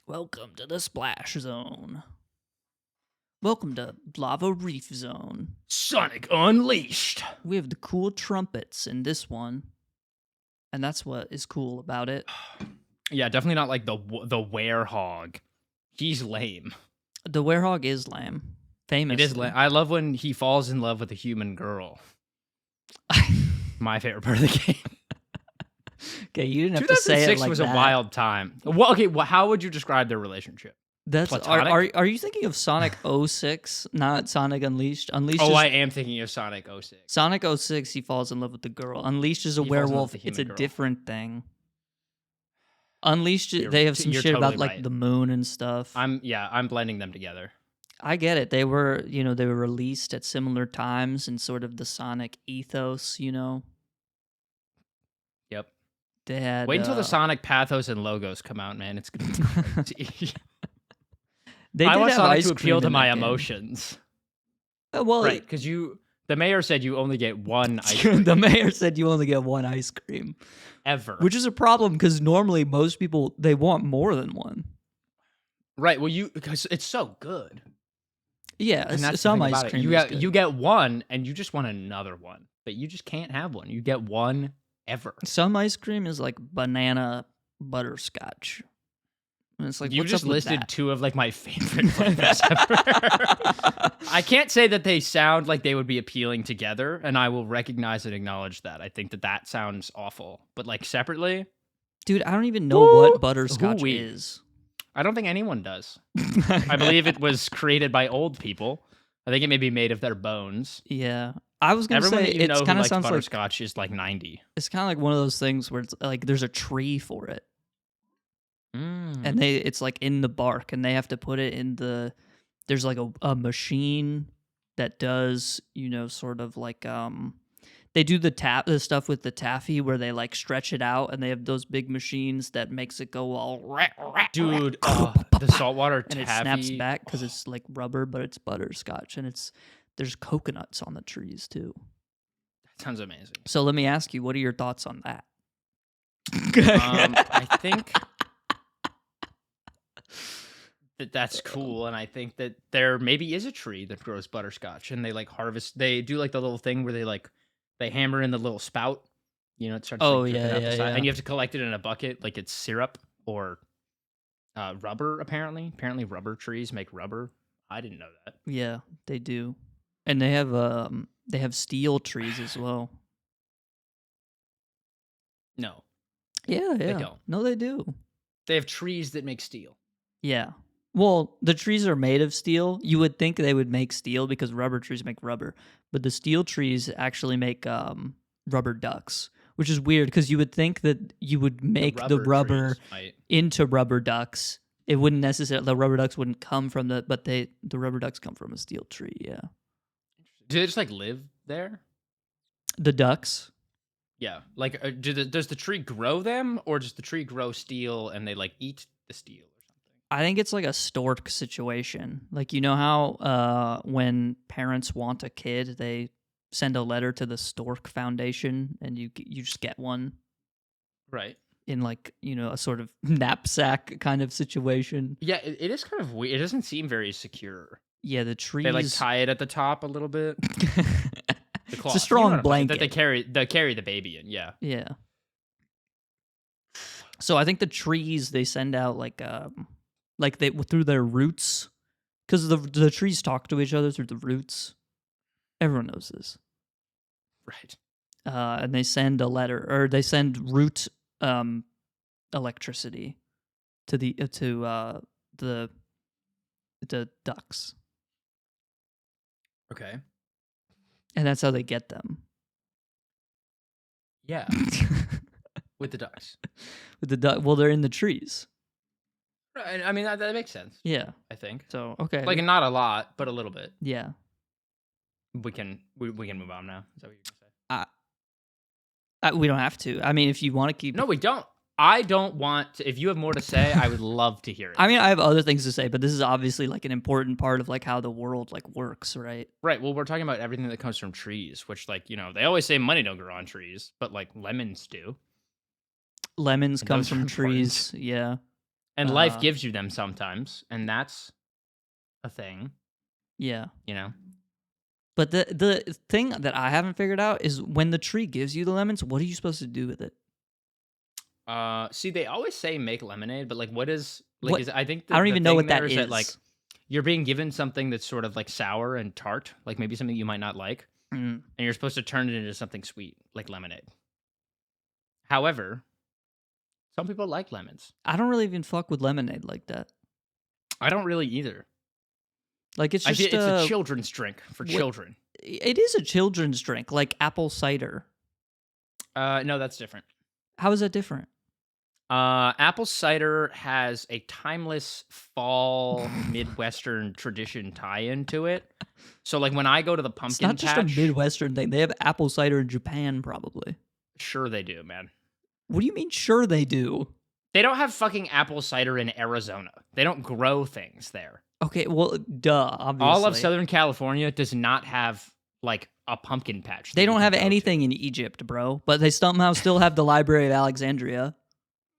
Welcome to the Splash Zone. Welcome to Lava Reef Zone. Sonic Unleashed. We have the cool trumpets in this one. And that's what is cool about it. Yeah, definitely not like the werehog. He's lame. The werehog is lame. Famously. It is lame. I love when he falls in love with a human girl. My favorite part of the game. Okay, you didn't have to say it 2006 like was that. a wild time. Well, okay, how would you describe their relationship? That's are you thinking of Sonic 06, not Sonic Unleashed? Unleashed. I am thinking of Sonic 06. Sonic 06, he falls in love with the girl. Unleashed is a werewolf. It's a different thing. Unleashed, they have some shit totally about like the moon and stuff. I'm blending them together. I get it. They were released at similar times in sort of the Sonic ethos, Yep. They had, wait until the Sonic pathos and logos come out, man. It's gonna be crazy. I want Sonic to appeal to my emotions. Well, right, because the mayor said you only get one ice cream. The mayor said you only get one ice cream. Ever. Which is a problem because normally most people, they want more than one. Right, well, because it's so good. Yeah, and that's some ice cream. You get one, and you just want another one, but you just can't have one. You get one ever. Some ice cream is like banana butterscotch. And it's like, you just listed two of like my favorite flavors ever. I can't say that they sound like they would be appealing together, and I will recognize and acknowledge that. I think that sounds awful, but like separately, dude, I don't even know what butterscotch is. I don't think anyone does. I believe it was created by old people. I think it may be made of their bones. Yeah. I was going to say, it kind of sounds like butterscotch is like 90. It's kind of like one of those things where it's like there's a tree for it. And it's like in the bark, and they have to put it in there's like a machine that does, sort of like, they do the stuff with the taffy where they like stretch it out, and they have those big machines that makes it go all dude, the saltwater taffy. And it snaps back because it's like rubber, but it's butterscotch, and there's coconuts on the trees too. That sounds amazing. So let me ask you, what are your thoughts on that? I think that's cool, and I think that there maybe is a tree that grows butterscotch, and they like harvest. They do like the little thing where they hammer in the little spout. It starts. And you have to collect it in a bucket, like it's syrup or rubber. Apparently, rubber trees make rubber. I didn't know that. Yeah, they do, and they have steel trees as well. No. Yeah. They don't. No, they do. They have trees that make steel. Yeah. Well, the trees are made of steel. You would think they would make steel because rubber trees make rubber, but the steel trees actually make rubber ducks, which is weird because you would think that you would make the rubber into rubber ducks. It wouldn't necessarily, the rubber ducks wouldn't come from the rubber ducks come from a steel tree. Yeah. Do they just like live there? The ducks? Yeah. Like, does the tree grow them, or does the tree grow steel and they like eat the steel? I think it's like a stork situation. Like, you know how when parents want a kid, they send a letter to the Stork Foundation, and you just get one, right? In like a sort of knapsack kind of situation. Yeah, it is kind of weird. It doesn't seem very secure. Yeah, the trees. They like tie it at the top a little bit. It's a strong blanket that they carry the baby in. Yeah. Yeah. So I think the trees, they send out like they through their roots, because the trees talk to each other through the roots. Everyone knows this, right? And they send a letter, or they send root electricity to the ducks. Okay. And that's how they get them. Yeah. With the ducks. Well, they're in the trees. I mean, that makes sense. Yeah. I think. So, okay. Like, not a lot, but a little bit. Yeah. We can move on now. Is that what you're going to say? We don't have to. I mean, if you want to keep... No, we don't. I don't want to... If you have more to say, I would love to hear it. I mean, I have other things to say, but this is obviously like an important part of like how the world like works, right? Right. Well, we're talking about everything that comes from trees, which like, they always say money don't grow on trees, but like lemons do. Lemons come from trees. Yeah. And life gives you them sometimes, and that's a thing. Yeah. You know? But the thing that I haven't figured out is when the tree gives you the lemons, what are you supposed to do with it? See, they always say make lemonade, but like, what is like? What? Is I think I don't even know what that is. That like you're being given something that's sort of like sour and tart, like maybe something you might not like, and you're supposed to turn it into something sweet, like lemonade. However, some people like lemons. I don't really even fuck with lemonade like that. I don't really either. Like it's just it's a children's drink for children. It is a children's drink, like apple cider. No, that's different. How is that different? Apple cider has a timeless fall Midwestern tradition tie-in to it. So, like when I go to the pumpkin patch, it's not just a Midwestern thing. They have apple cider in Japan, probably. Sure, they do, man. What do you mean? Sure, they do. They don't have fucking apple cider in Arizona. They don't grow things there. Okay, well, duh. Obviously, all of Southern California does not have like a pumpkin patch. They don't have anything in Egypt, bro. But they somehow still have the Library of Alexandria.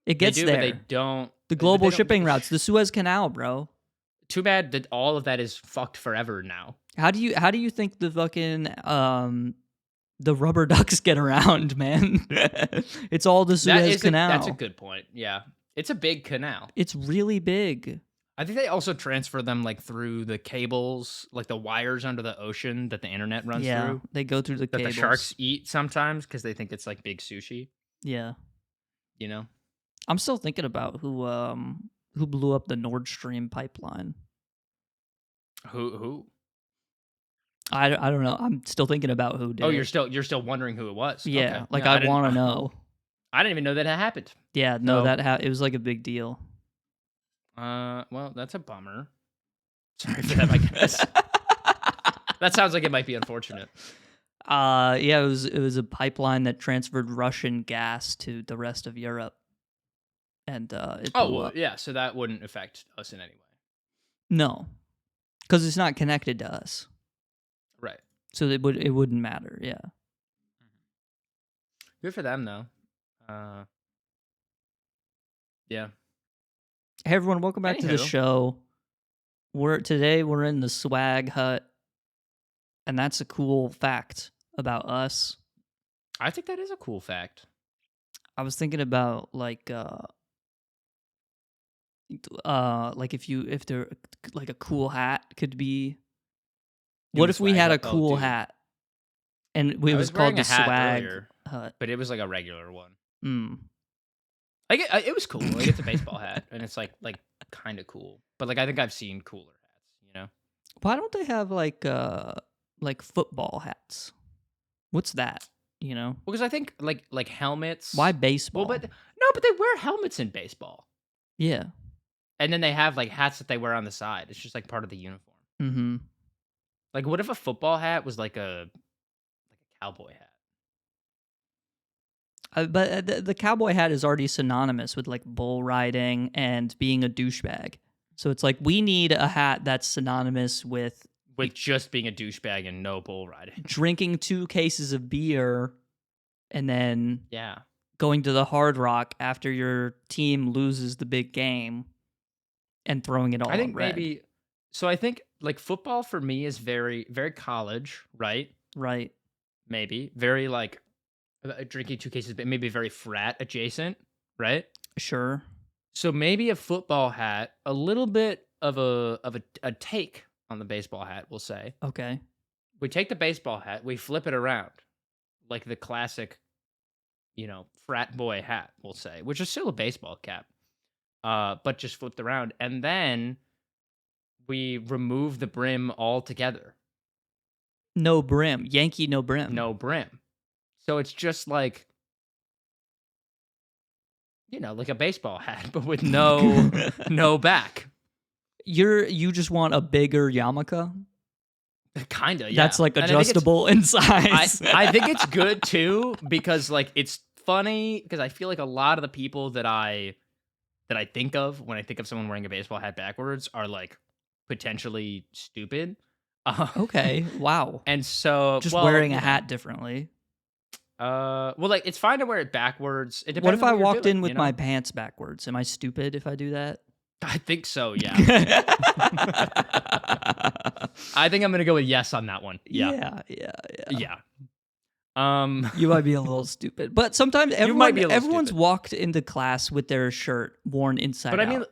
It gets they do, there. But they don't. The global shipping routes, the Suez Canal, bro. Too bad that all of that is fucked forever now. How do you think the fucking the rubber ducks get around, man? It's all the Suez Canal. That's a good point. Yeah, it's a big canal. It's really big. I think they also transfer them like through the cables, like the wires under the ocean that the internet runs through. Yeah, they go through the cables. That the sharks eat sometimes because they think it's like big sushi. Yeah, you know. I'm still thinking about who blew up the Nordstream pipeline. Who? I don't know. I'm still thinking about who did. Oh, you're still wondering who it was. Yeah, okay. like I want to know. I didn't even know that it happened. Yeah, no, it was like a big deal. Well, that's a bummer. Sorry for that, I guess. That sounds like it might be unfortunate. Yeah, it was a pipeline that transferred Russian gas to the rest of Europe. And it blew up. Yeah, so that wouldn't affect us in any way. No. Cuz it's not connected to us. Right. So it wouldn't matter, yeah. Good for them though. Yeah. Hey everyone, welcome back to the show. Today we're in the swag hut, and that's a cool fact about us. I think that is a cool fact. I was thinking about like if there like a cool hat could be. What if we had a cool hat, and it was called the swag hut, but it was like a regular one. Hmm. Like it was cool. Like it's a baseball hat, and it's like kind of cool. But like I think I've seen cooler hats. You know. Why don't they have like football hats? What's that? You know. Because I think like helmets. Why baseball? Well, but they wear helmets in baseball. Yeah. And then they have like hats that they wear on the side. It's just like part of the uniform. Mm-hmm. Like, what if a football hat was like a cowboy hat? But the cowboy hat is already synonymous with like bull riding and being a douchebag. So it's like we need a hat that's synonymous with just being a douchebag and no bull riding. Drinking 2 cases of beer and then yeah, going to the Hard Rock after your team loses the big game and throwing it all. I think red. maybe. So I think like football for me is very very college, right? Right. Maybe very like. Drinking 2 cases, but maybe very frat adjacent, right? Sure. So maybe a football hat, a little bit of a take on the baseball hat, we'll say. Okay. We take the baseball hat, we flip it around, like the classic, frat boy hat, we'll say, which is still a baseball cap, but just flipped around, and then we remove the brim altogether. No brim, Yankee, no brim. No brim. So it's just like, like a baseball hat, but with no back. You just want a bigger yarmulke? Kinda, yeah. That's like adjustable in size. I think it's good too because like it's funny because I feel like a lot of the people that I think of when I think of someone wearing a baseball hat backwards are like potentially stupid. Okay, wow. And so just wearing a hat differently. Well, it's fine to wear it backwards. It depends. What if I walked in with my pants backwards? Am I stupid if I do that? I think so, yeah. I think I'm gonna go with yes on that one. Yeah. Yeah. Yeah. You might be a little stupid, but sometimes You might be a little everyone's stupid. walked into class with their shirt worn inside But I out. mean,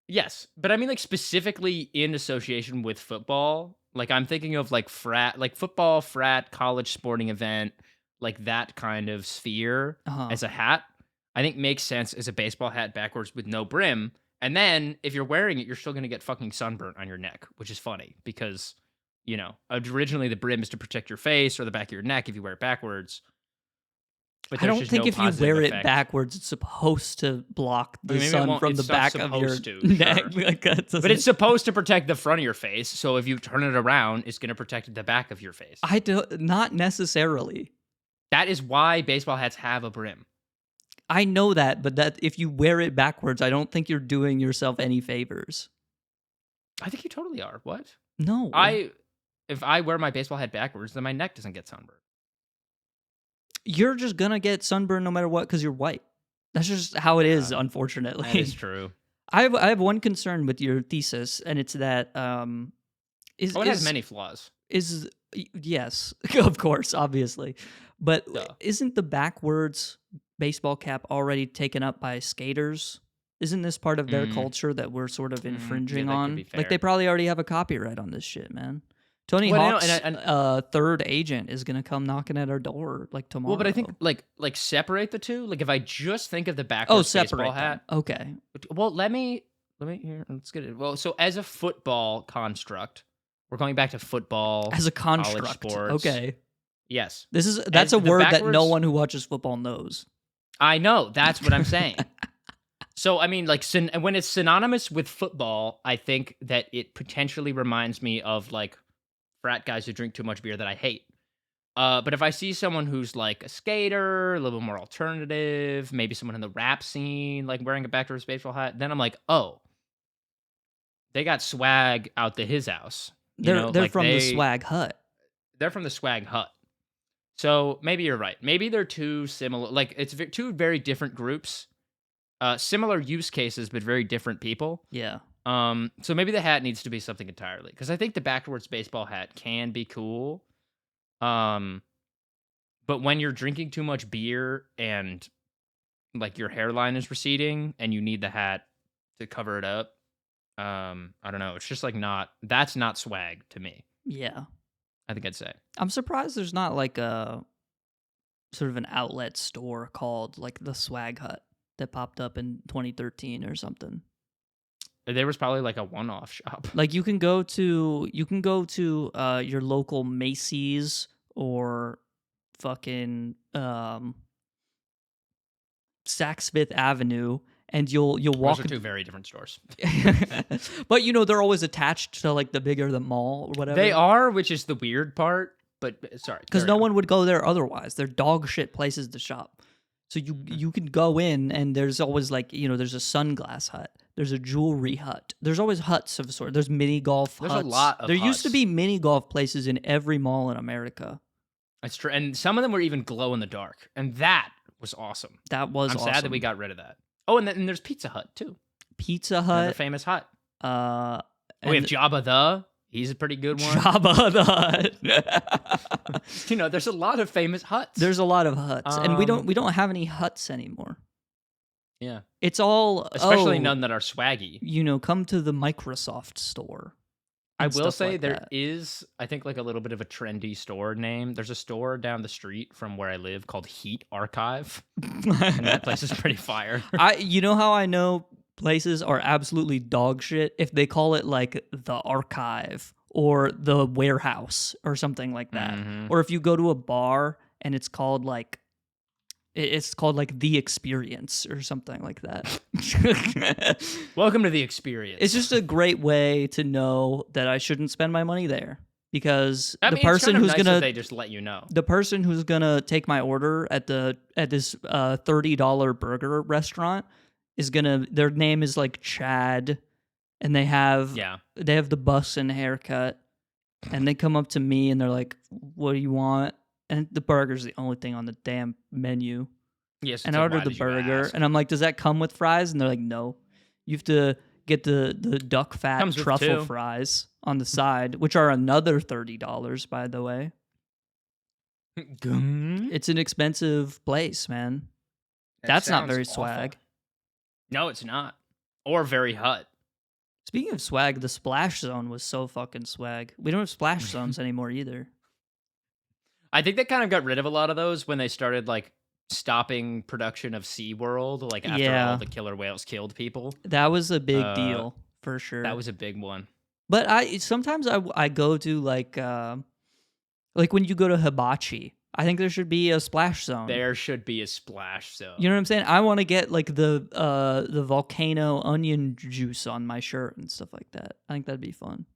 yes, but I mean, like, specifically in association with football, like, I'm thinking of, like, football, frat, college sporting event, like, that kind of sphere Uh-huh. as a hat, I think makes sense as a baseball hat backwards with no brim, and then if you're wearing it, you're still gonna get fucking sunburnt on your neck, which is funny because, originally the brim is to protect your face or the back of your neck if you wear it backwards, but I there's don't just think no if you positive wear it effect. backwards, it's supposed to block I the mean, maybe it sun won't from the it's not back of your supposed to, neck. sure. Like, that But doesn't- it's supposed to protect the front of your face, so if you turn it around, it's gonna protect the back of your face. I do not necessarily. That is why baseball hats have a brim. I know that, but that if you wear it backwards, I don't think you're doing yourself any favors. I think you totally are. What? No. If I wear my baseball hat backwards, then my neck doesn't get sunburned. You're just gonna get sunburned no matter what because you're white. That's just how it is, Yeah, unfortunately. That is true. I have one concern with your thesis, and it's that It has many flaws. yes, of course, obviously, but Duh. isn't the backwards baseball cap already taken up by skaters? Isn't this part of their culture that we're sort of infringing that could on? be Like, fair. they probably already have a copyright on this shit, man. Tony Well, no, Hawk's and third agent is gonna come knocking at our door like tomorrow. Well, but I think like separate the two. Like if I just think of the backwards separate baseball them. hat. Okay. Well, let me here. Let's get it. Well, so as a football construct, we're going back to football As a college construct. sports. Okay. Yes, That's As a the word that no backwards- one who watches football knows. I know. That's what I'm saying. So, I mean, like, when it's synonymous with football, I think that it potentially reminds me of, like, frat guys who drink too much beer that I hate. But if I see someone who's, like, a skater, a little bit more alternative, maybe someone in the rap scene, like, wearing a backwards baseball hat, then I'm like, oh, they got swag out to his house. They're from the swag hut. They're from the swag hut. So maybe you're right. Maybe they're two similar, like, it's two very different groups. Similar use cases, but very different people. Yeah. So maybe the hat needs to be something entirely, because I think the backwards baseball hat can be cool. But when you're drinking too much beer and like your hairline is receding and you need the hat to cover it up, I don't know. It's just like that's not swag to me. Yeah. I think I'd say. I'm surprised there's not like a sort of an outlet store called like the Swag Hut that popped up in 2013 or something. There was probably like a one-off shop. Like you can go to your local Macy's or fucking Saks Fifth Avenue, and you'll walk. Those are two very different stores. But they're always attached to like the bigger the mall or whatever. They are, which is the weird part. But sorry, because carry no on. one would go there otherwise. They're dog shit places to shop. So you can go in, and there's always like there's a sunglass hut, there's a jewelry hut, there's always huts of sort. There's mini golf There's huts. a lot of There used to huts. be mini golf places in every mall in America. That's true, and some of them were even glow in the dark, and that was awesome. That was I'm awesome. sad that we got rid of that. Oh, and there's Pizza Hut too. Pizza Another Hut. famous hut. We We have Jabba the. He's a pretty good one. Jabba the Hut. There's a lot of famous huts. There's a lot of huts, and we Um, don't have any huts anymore. yeah, It's all especially none that are swaggy. Come to the Microsoft store. I and will stuff say like there that. is, I think, like a little bit of a trendy store name. There's a store down the street from where I live called Heat Archive, and that place is pretty fire. You know how I know places are absolutely dog shit if they call it like the archive or the warehouse or something like that. Mhm. Or if you go to a bar and it's called like the experience or something like that. Welcome to the experience. It's just a great way to know that I shouldn't spend my money there, because I the mean, person it's kind of who's nice gonna that they just let you know. the person who's gonna take my order at this $30 burger restaurant is their name is like Chad, and they have Yeah. the bus and haircut, and they come up to me and they're like, "What do you want?" And the burger's the only thing on the damn menu. Yes. And I ordered the burger, and I'm like, "Does that come with fries?" And they're like, "No, you have to get the duck fat Comes with truffle 2. fries on the side, which are another $30, by the way. It's an expensive place, man. That's not very swag. No, it's not. Or very hut. Speaking of swag, the splash zone was so fucking swag. We don't have splash zones anymore either. I think they kind of got rid of a lot of those when they started like stopping production of SeaWorld, like after all the killer whales killed people. That was a big deal for sure. That was a big one. But sometimes I go to like when you go to Hibachi, I think there should be a splash zone. There should be a splash zone. You know what I'm saying? I want to get like the volcano onion juice on my shirt and stuff like that. I think that'd be fun.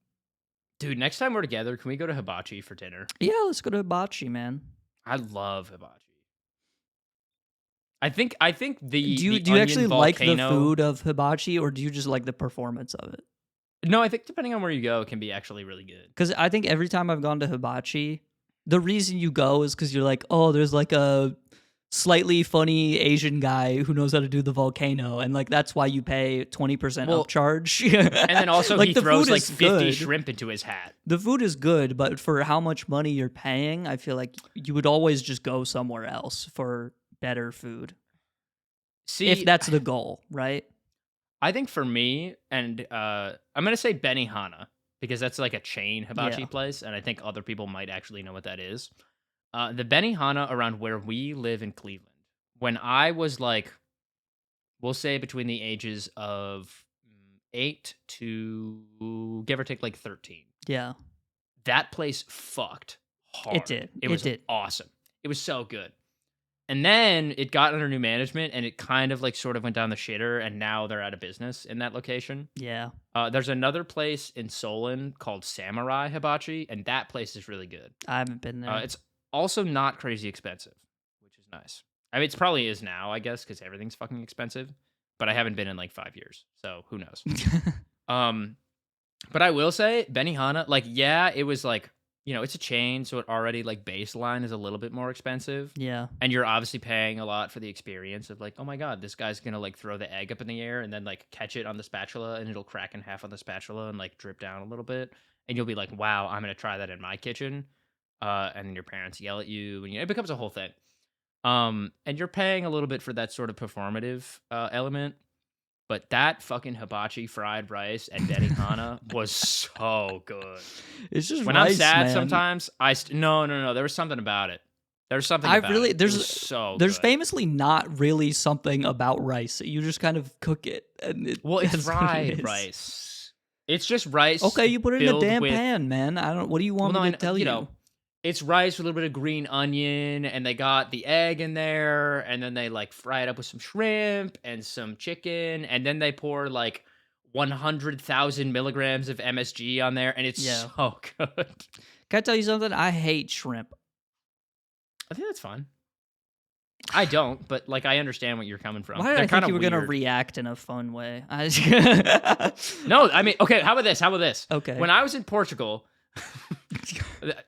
Dude, next time we're together, can we go to Hibachi for dinner? Yeah, let's go to Hibachi, man. I love Hibachi. I think the do you actually volcano... like the food of Hibachi, or do you just like the performance of it? No, I think depending on where you go, it can be actually really good. Because I think every time I've gone to Hibachi, the reason you go is because you're like, oh, there's like a slightly funny Asian guy who knows how to do the volcano, and like that's why you pay 20% upcharge. And then also like, he the throws food like is 50 good. shrimp into his hat. The food is good, but for how much money you're paying, I feel like you would always just go somewhere else for better food. See, if that's the goal, right? I think for me, and I'm going to say Benihana, because that's like a chain hibachi place, and I think other people might actually know what that is. The Benihana around where we live in Cleveland, when I was like, we'll say between the ages of 8 to give or take like 13. Yeah. That place fucked hard. It did. It was awesome. It was so good. And then it got under new management, and it kind of like sort of went down the shitter, and now they're out of business in that location. Yeah. There's another place in Solon called Samurai Hibachi, and that place is really good. I haven't been there. It's also not crazy expensive, which is nice. I mean, it probably is now, I guess, because everything's fucking expensive. But I haven't been in like 5 years, so who knows? But I will say, Benihana, like, yeah, it was like, you know, it's a chain, so it already, like, baseline is a little bit more expensive. Yeah. And you're obviously paying a lot for the experience of, like, oh my god, this guy's gonna, like, throw the egg up in the air and then, like, catch it on the spatula, and it'll crack in half on the spatula and, like, drip down a little bit. And you'll be like, wow, I'm gonna try that in my kitchen. And then your parents yell at you, and it becomes a whole thing. And you're paying a little bit for that sort of performative element. But that fucking hibachi fried rice at Benihana was so good. It's just when rice, I'm sad man. sometimes, no. There was something about it. There's something about it. There's famously not really something about rice. You just kind of cook it. And it's fried rice. It's just rice. Okay, you put it in a damn pan, man. What do you want me to tell you? Know, it's rice with a little bit of green onion, and they got the egg in there, and then they like fry it up with some shrimp and some chicken, and then they pour like 100,000 milligrams of MSG on there, and it's so good. Can I tell you something? I hate shrimp. I think that's fine. I don't, but like I understand what you're coming from. Why did I think you were going to react in a fun way? No, I mean, okay, how about this? Okay. When I was in Portugal,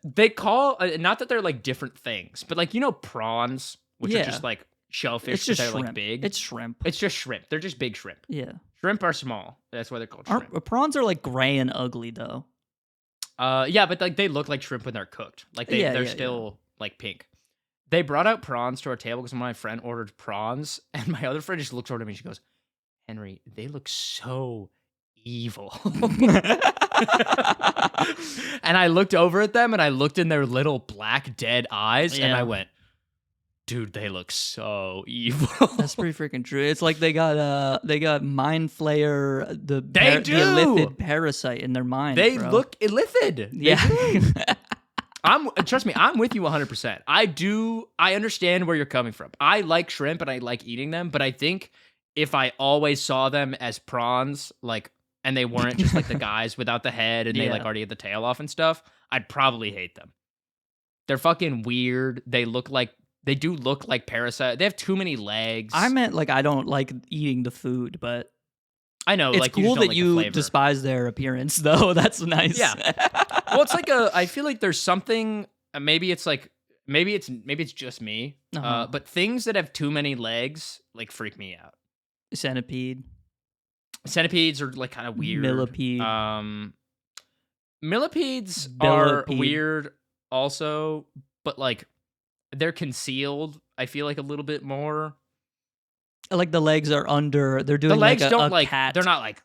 they call, not that they're like different things, but like, you know, prawns, which are just like shellfish, but they're like big. It's shrimp. It's just shrimp. They're just big shrimp. Yeah. Shrimp are small. That's why they're called shrimp. Prawns are like gray and ugly though. Yeah, but like they look like shrimp when they're cooked. Like they're still like pink. They brought out prawns to our table because my friend ordered prawns, and my other friend just looks over at me and she goes, Henry, they look so evil. And I looked over at them, and I looked in their little black dead eyes, and I went, dude, they look so evil. That's pretty freaking true. It's like they got mind flayer, the illithid parasite in their mind. They look illithid. Yeah. Trust me, I'm with you 100%. I understand where you're coming from. I like shrimp and I like eating them, but I think if I always saw them as prawns, like, and they weren't just like the guys without the head and they like already had the tail off and stuff, I'd probably hate them. They're fucking weird. They do look like parasite. They have too many legs. I meant like I don't like eating the food, but I know it's like cool that you despise their appearance, though. That's nice. Yeah. Well, it's like I feel like there's something. Maybe it's just me. But things that have too many legs like freak me out. Centipede. Centipedes are like kind of weird. Millipede. Millipedes are Billipede. weird also, but like they're concealed. I feel like a little bit more. Like the legs are under. They're doing The legs like don't a like. cat. They're not like.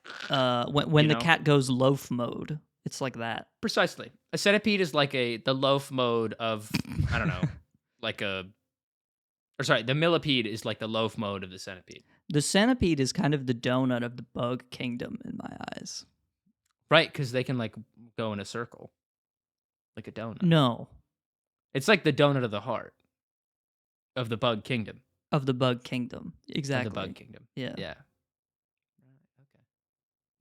When the cat goes loaf mode, it's like that. Precisely. A centipede is like the loaf mode of I don't know, like the millipede is like the loaf mode of the centipede. The centipede is kind of the donut of the bug kingdom in my eyes. Right, because they can like go in a circle, like a donut. No, it's like the donut of the heart of the bug kingdom. Of the bug kingdom, exactly. Of the bug kingdom. Yeah. Yeah. Okay.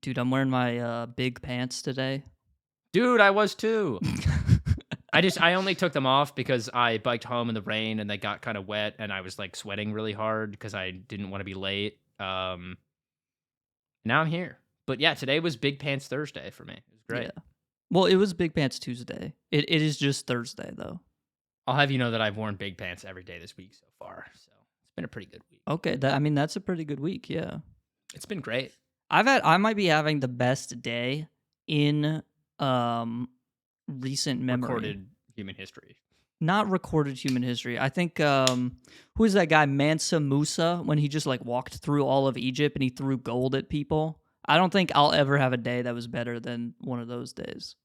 Dude, I'm wearing my big pants today. Dude, I was too. I only took them off because I biked home in the rain and they got kind of wet and I was like sweating really hard because I didn't want to be late. Now I'm here. But yeah, today was Big Pants Thursday for me. It was great. Yeah. Well, it was Big Pants Tuesday. It is just Thursday though. I'll have you know that I've worn big pants every day this week so far. So it's been a pretty good week. Okay, that's a pretty good week. Yeah, it's been great. I might be having the best day in recent memory. Recorded human history. Not recorded human history. I think who is that guy Mansa Musa when he just like walked through all of Egypt and he threw gold at people? I don't think I'll ever have a day that was better than one of those days.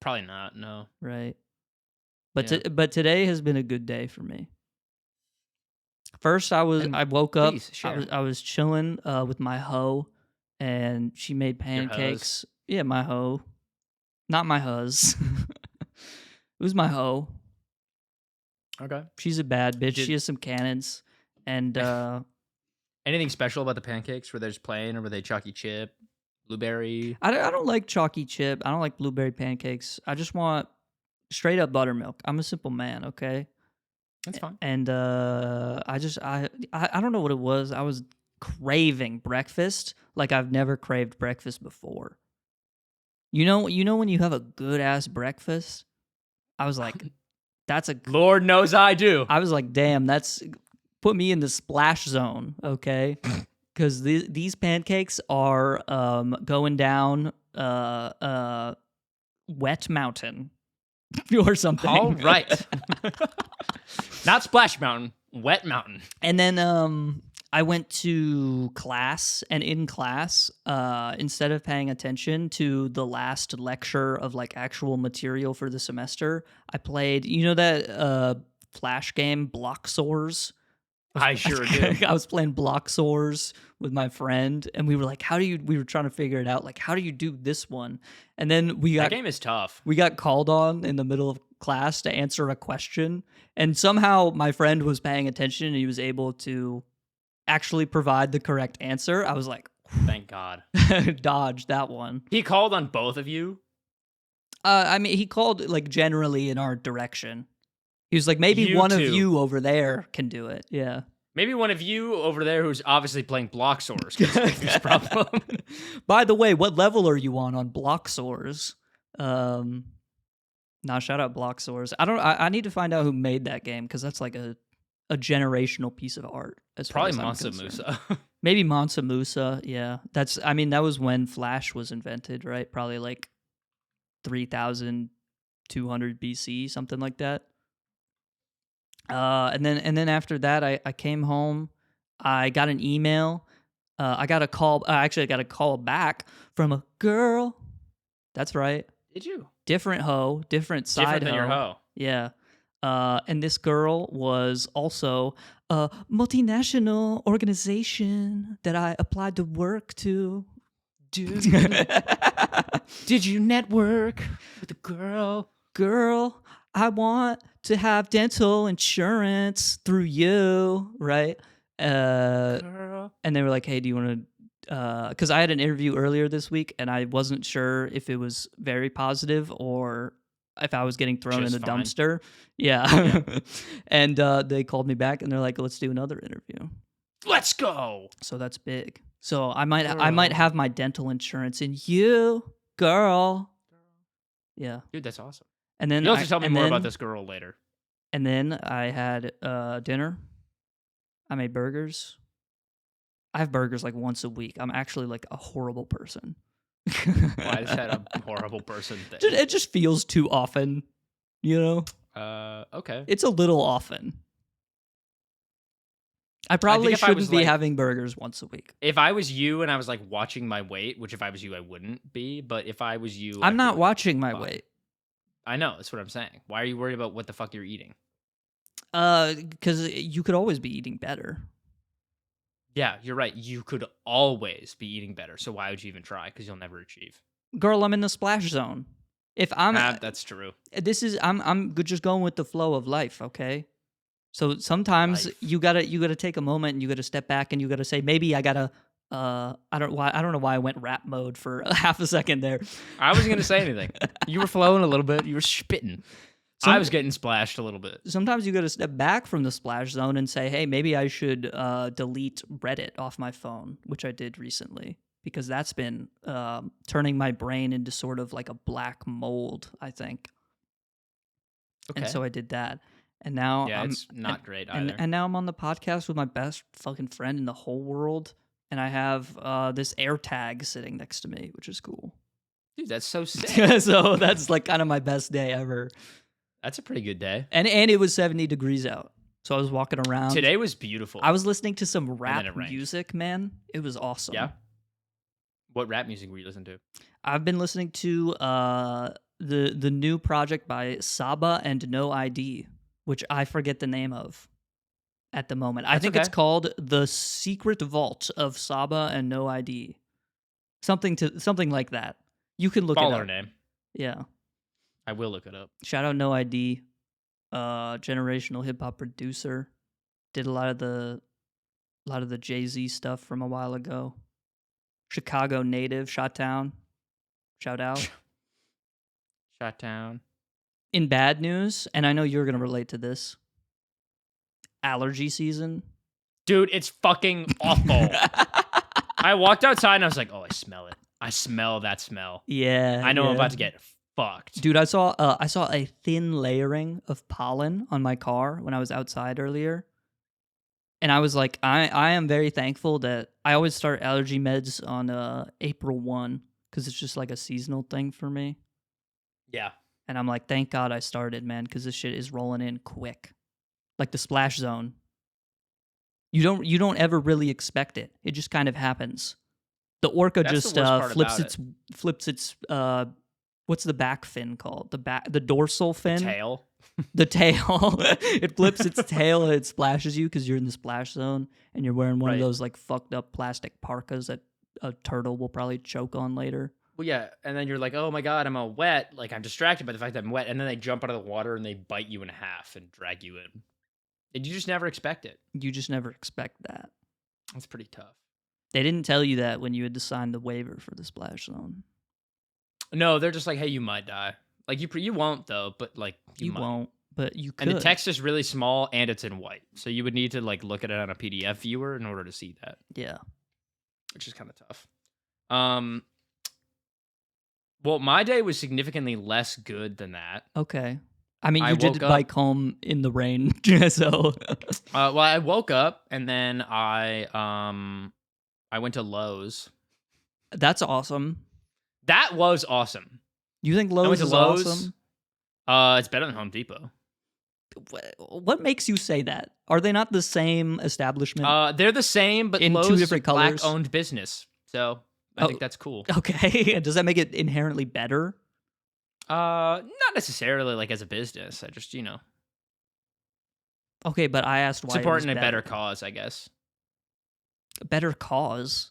Probably not. No. Right. But today has been a good day for me. First, I woke up. I was chilling with my hoe, and she made pancakes. Yeah, my hoe, not my huz. It was my hoe. Okay. She's a bad bitch. She has some cannons. And anything special about the pancakes? Were they just plain, or were they chalky chip, blueberry? I don't like chalky chip. I don't like blueberry pancakes. I just want straight up buttermilk. I'm a simple man, okay? That's fine. And I don't know what it was. I was craving breakfast like I've never craved breakfast before. You know when you have a good ass breakfast? I was like, that's a Lord knows I do. I was like, damn, that's put me in the splash zone, okay? Because these pancakes are going down Wet Mountain or something. All right. Not Splash Mountain, Wet Mountain. And then I went to class, and in class, instead of paying attention to the last lecture of like actual material for the semester, I played, that Flash game, Block Soars? I sure do. I was playing Block Soars with my friend, and we were like, we were trying to figure it out, like, how do you do this one? And then that game is tough. We got called on in the middle of class to answer a question, and somehow my friend was paying attention, and he was able to actually provide the correct answer. I was like, thank God. Dodged that one. He called on both of you? He called like generally in our direction. He was like, maybe one of you over there can do it. Yeah. Maybe one of you over there who's obviously playing Block Soars can solve this problem. By the way, what level are you on Block Soars? Shout out Block Soars. I need to find out who made that game, because that's like a generational piece of art. Probably Mansa Musa. Maybe Mansa Musa, yeah. That was when Flash was invented, right? Probably like 3,200 BC, something like that. And then after that, I came home. I got an email. I got a call. Actually, I got a call back from a girl. That's right. Did you? Different hoe, different side hoe. Different than your hoe. Yeah. And this girl was also a multinational organization that I applied to work to. Dude. Did you network with a girl? Girl, I want to have dental insurance through you, right? Girl. And they were like, hey, do you want to... Because I had an interview earlier this week, and I wasn't sure if it was very positive or if I was getting thrown in the dumpster. Yeah. And they called me back, and they're like, let's do another interview. Let's go. So that's big. So I might have my dental insurance in you, girl. Yeah. Dude, that's awesome. And then you'll have to tell me more about this girl later. And then I had dinner. I made burgers. I have burgers like once a week. I'm actually like a horrible person. Why is that a horrible person thing? It just feels too often, you know? Okay. It's a little often. I probably shouldn't be having burgers once a week. If I was you and I was like watching my weight, which if I was you, I wouldn't be. But if I was you, I'm not watching my weight. I know. That's what I'm saying. Why are you worried about what the fuck you're eating? Because you could always be eating better. Yeah, you're right. You could always be eating better. So why would you even try? Because you'll never achieve. Girl, I'm in the splash zone. If I'm that's true. I'm just going with the flow of life, okay? So sometimes you gotta take a moment and you gotta step back and you gotta say, maybe I gotta I don't know why I went rap mode for half a second there. I wasn't gonna say anything. You were flowing a little bit, you were spitting. I was getting splashed a little bit. Sometimes you gotta step back from the splash zone and say, hey, maybe I should delete Reddit off my phone, which I did recently. Because that's been turning my brain into sort of like a black mold, I think. Okay. And so I did that. And now it's not great either. And now I'm on the podcast with my best fucking friend in the whole world. And I have this AirTag sitting next to me, which is cool. Dude, that's so sick. So that's like kind of my best day ever. That's a pretty good day. And it was 70 degrees out. So I was walking around. Today was beautiful. I was listening to some rap music, man. It was awesome. Yeah? What rap music were you listening to? I've been listening to the new project by Saba and No ID, which I forget the name of at the moment. I think it's called The Secret Vault of Saba and No ID. Something like that. You can look it up. Follow her name. Yeah. I will look it up. Shout out No ID. Generational hip hop producer. Did a lot of the Jay-Z stuff from a while ago. Chicago native, Shot-Town. Shout out. Shot-Town. In bad news, and I know you're going to relate to this, allergy season. Dude, it's fucking awful. I walked outside and I was like, oh, I smell it. I smell that smell. Yeah. I know I'm about to get fucked. Dude, I saw a thin layering of pollen on my car when I was outside earlier. And I was like, I am very thankful that I always start allergy meds on April 1 because it's just like a seasonal thing for me. Yeah. And I'm like, thank God I started, man, because this shit is rolling in quick. Like the splash zone. You don't ever really expect it. It just kind of happens. The orca just flips its what's the back fin called? The dorsal fin? The tail. The tail. It flips its tail and it splashes you because you're in the splash zone and you're wearing one of those like fucked up plastic parkas that a turtle will probably choke on later. Well, yeah, and then you're like, oh my God, I'm all wet. Like, I'm distracted by the fact that I'm wet. And then they jump out of the water and they bite you in half and drag you in. And you just never expect it. You just never expect that. That's pretty tough. They didn't tell you that when you had to sign the waiver for the splash zone. No, they're just like, hey, you might die. Like, you won't, though, but, like, you might. Won't, but you could. And the text is really small, and it's in white. So you would need to, like, look at it on a PDF viewer in order to see that. Yeah. Which is kind of tough. Well, my day was significantly less good than that. Okay. I mean, you did bike home in the rain, so... well, I woke up, and then I went to Lowe's. That's awesome. That was awesome. You think Lowe's is awesome? It's better than Home Depot. What makes you say that? Are they not the same establishment? They're the same, but in Lowe's two different is a colors? black-owned business, so I think that's cool. Okay. Does that make it inherently better? Not necessarily, like, as a business. I just, Okay, but I asked why supporting a better cause, I guess. A better cause?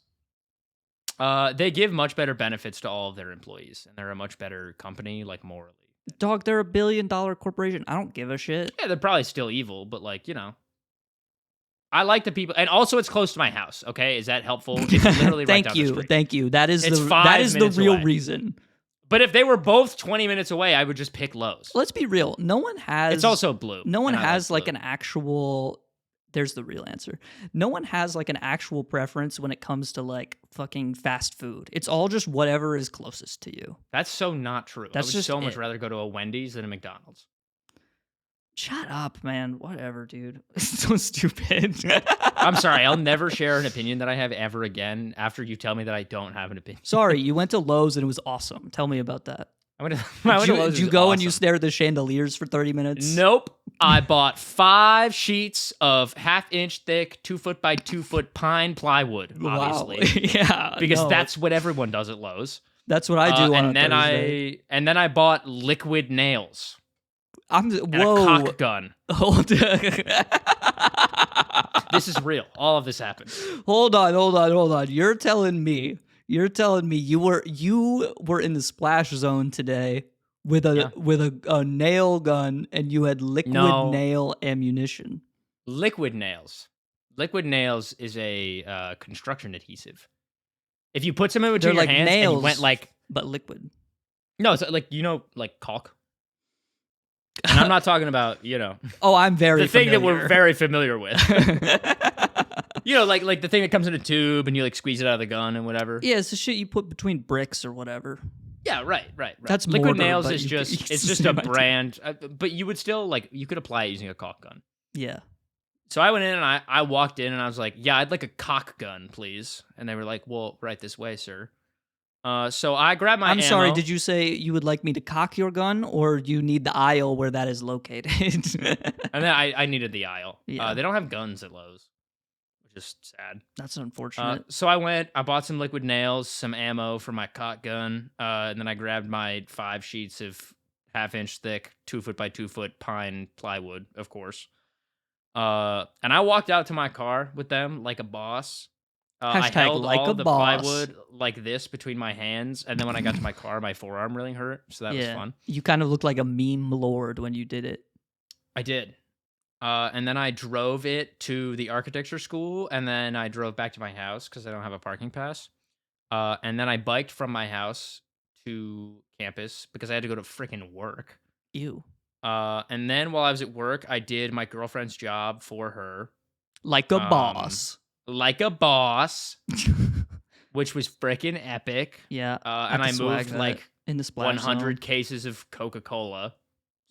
They give much better benefits to all of their employees, and they're a much better company, like, morally. Dog, they're $1 billion corporation. I don't give a shit. Yeah, they're probably still evil, but, like, I like the people, and also it's close to my house. Okay, is that helpful? It's literally right down the street. Thank you. That is the real reason. But if they were both 20 minutes away, I would just pick Lowe's. Let's be real. No one has. It's also blue. No one has like an actual. There's the real answer. No one has like an actual preference when it comes to like fucking fast food. It's all just whatever is closest to you. That's so not true. That's I would just so much rather go to a Wendy's than a McDonald's. Shut up, man. Whatever, dude. It's so stupid. I'm sorry. I'll never share an opinion that I have ever again after you tell me that I don't have an opinion. Sorry, you went to Lowe's and it was awesome. Tell me about that. Did you go and you stare at the chandeliers for 30 minutes? Nope. I bought 5 sheets of 1/2 inch thick, 2 foot by 2 foot pine plywood, obviously. Wow. Yeah. Because that's what everyone does at Lowe's. That's what I do on and a then Thursday. And then I bought liquid nails. And a whoa. cock gun. Hold This is real. All of this happened. Hold on. You're telling me you were in the splash zone today with a nail gun and you had liquid nail ammunition. Liquid nails. Liquid nails is a construction adhesive. If you put some in between your hands nails, and you went like, but liquid. No, it's like like caulk. And I'm not talking about, Oh, I'm very the thing that we're very familiar with. Like the thing that comes in a tube and you like squeeze it out of the gun and whatever. Yeah, it's the shit you put between bricks or whatever. Yeah, right. That's liquid mortar, nails is just a brand, but you would still you could apply it using a caulk gun. Yeah. So I went in and I walked in and I was like, yeah, I'd like a cock gun, please. And they were like, well, right this way, sir. So I grabbed my ammo. Sorry, did you say you would like me to cock your gun or you need the aisle where that is located? And then I needed the aisle. Yeah. They don't have guns at Lowe's, which is sad. That's unfortunate. So I bought some liquid nails, some ammo for my cock gun, and then I grabbed my 5 sheets of 1/2 inch thick, 2 foot by 2 foot pine plywood, of course. And I walked out to my car with them like a boss. I held like all a the boss. plywood like this between my hands, and then when I got to my car, my forearm really hurt, so that was fun. You kind of looked like a meme lord when you did it. I did. And then I drove it to the architecture school, and then I drove back to my house because I don't have a parking pass. And then I biked from my house to campus because I had to go to freaking work. Ew. And then while I was at work, I did my girlfriend's job for her. Like a boss. Like a boss. Which was freaking epic. Yeah. And I moved in the splash 100 zone. cases of Coca-Cola.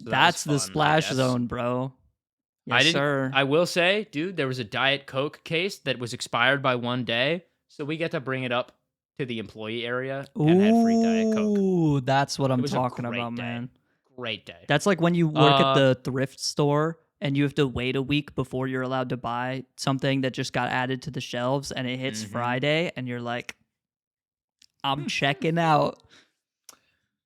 So that's fun, the splash zone, bro. Yes, sir. I will say, dude, there was a Diet Coke case that was expired by 1 day. So we get to bring it up to the employee area and had free Diet Coke. Ooh, that's what I'm talking about, man. Great day. That's like when you work at the thrift store and you have to wait a week before you're allowed to buy something that just got added to the shelves and it hits Friday and you're like, I'm checking out.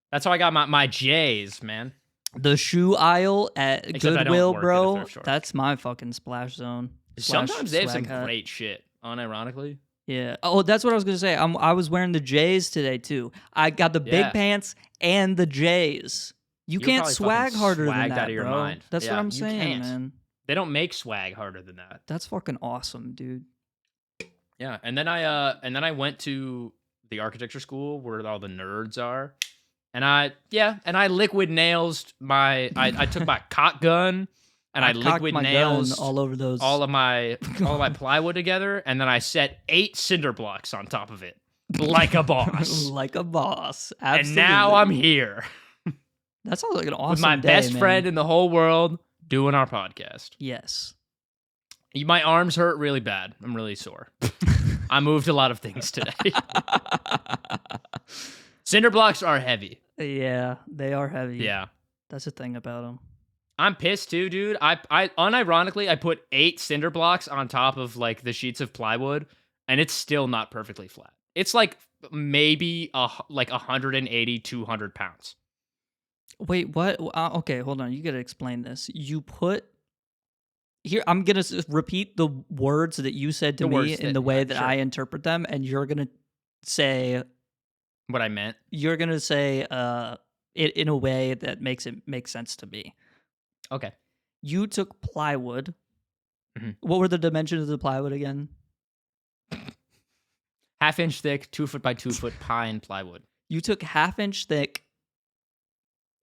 That's how I got my J's, man. The shoe aisle at Goodwill, bro. Store. That's my fucking splash zone. Sometimes they have some great shit, unironically. Yeah. Oh, that's what I was going to say. I was wearing the J's today, too. I got the big pants and the J's. You can't swag harder than that, out of your bro. mind. That's what I'm saying, man. They don't make swag harder than that. That's fucking awesome, dude. Yeah, and then I went to the architecture school where all the nerds are, and I liquid nails I took my cock gun and I liquid nails all over all of my plywood together, and then I set 8 cinder blocks on top of it like a boss. Like a boss. Absolutely. And now I'm here. That sounds like an awesome with my day, best man. friend in the whole world doing our podcast. Yes. My arms hurt really bad. I'm really sore. I moved a lot of things today. Cinder blocks are heavy. Yeah, they are heavy. Yeah. That's the thing about them. I'm pissed too, dude. I unironically, I put 8 cinder blocks on top of like the sheets of plywood, and it's still not perfectly flat. It's like maybe 180, 200 pounds. Wait, what? Okay, hold on. You got to explain this. You put... Here, I'm going to repeat the words that you said to me in the way that I interpret them, and you're going to say... What I meant? You're going to say it in a way that makes sense to me. Okay. You took plywood. Mm-hmm. What were the dimensions of the plywood again? 1/2 inch thick, 2 foot by 2 foot pine plywood. You took 1/2 inch thick,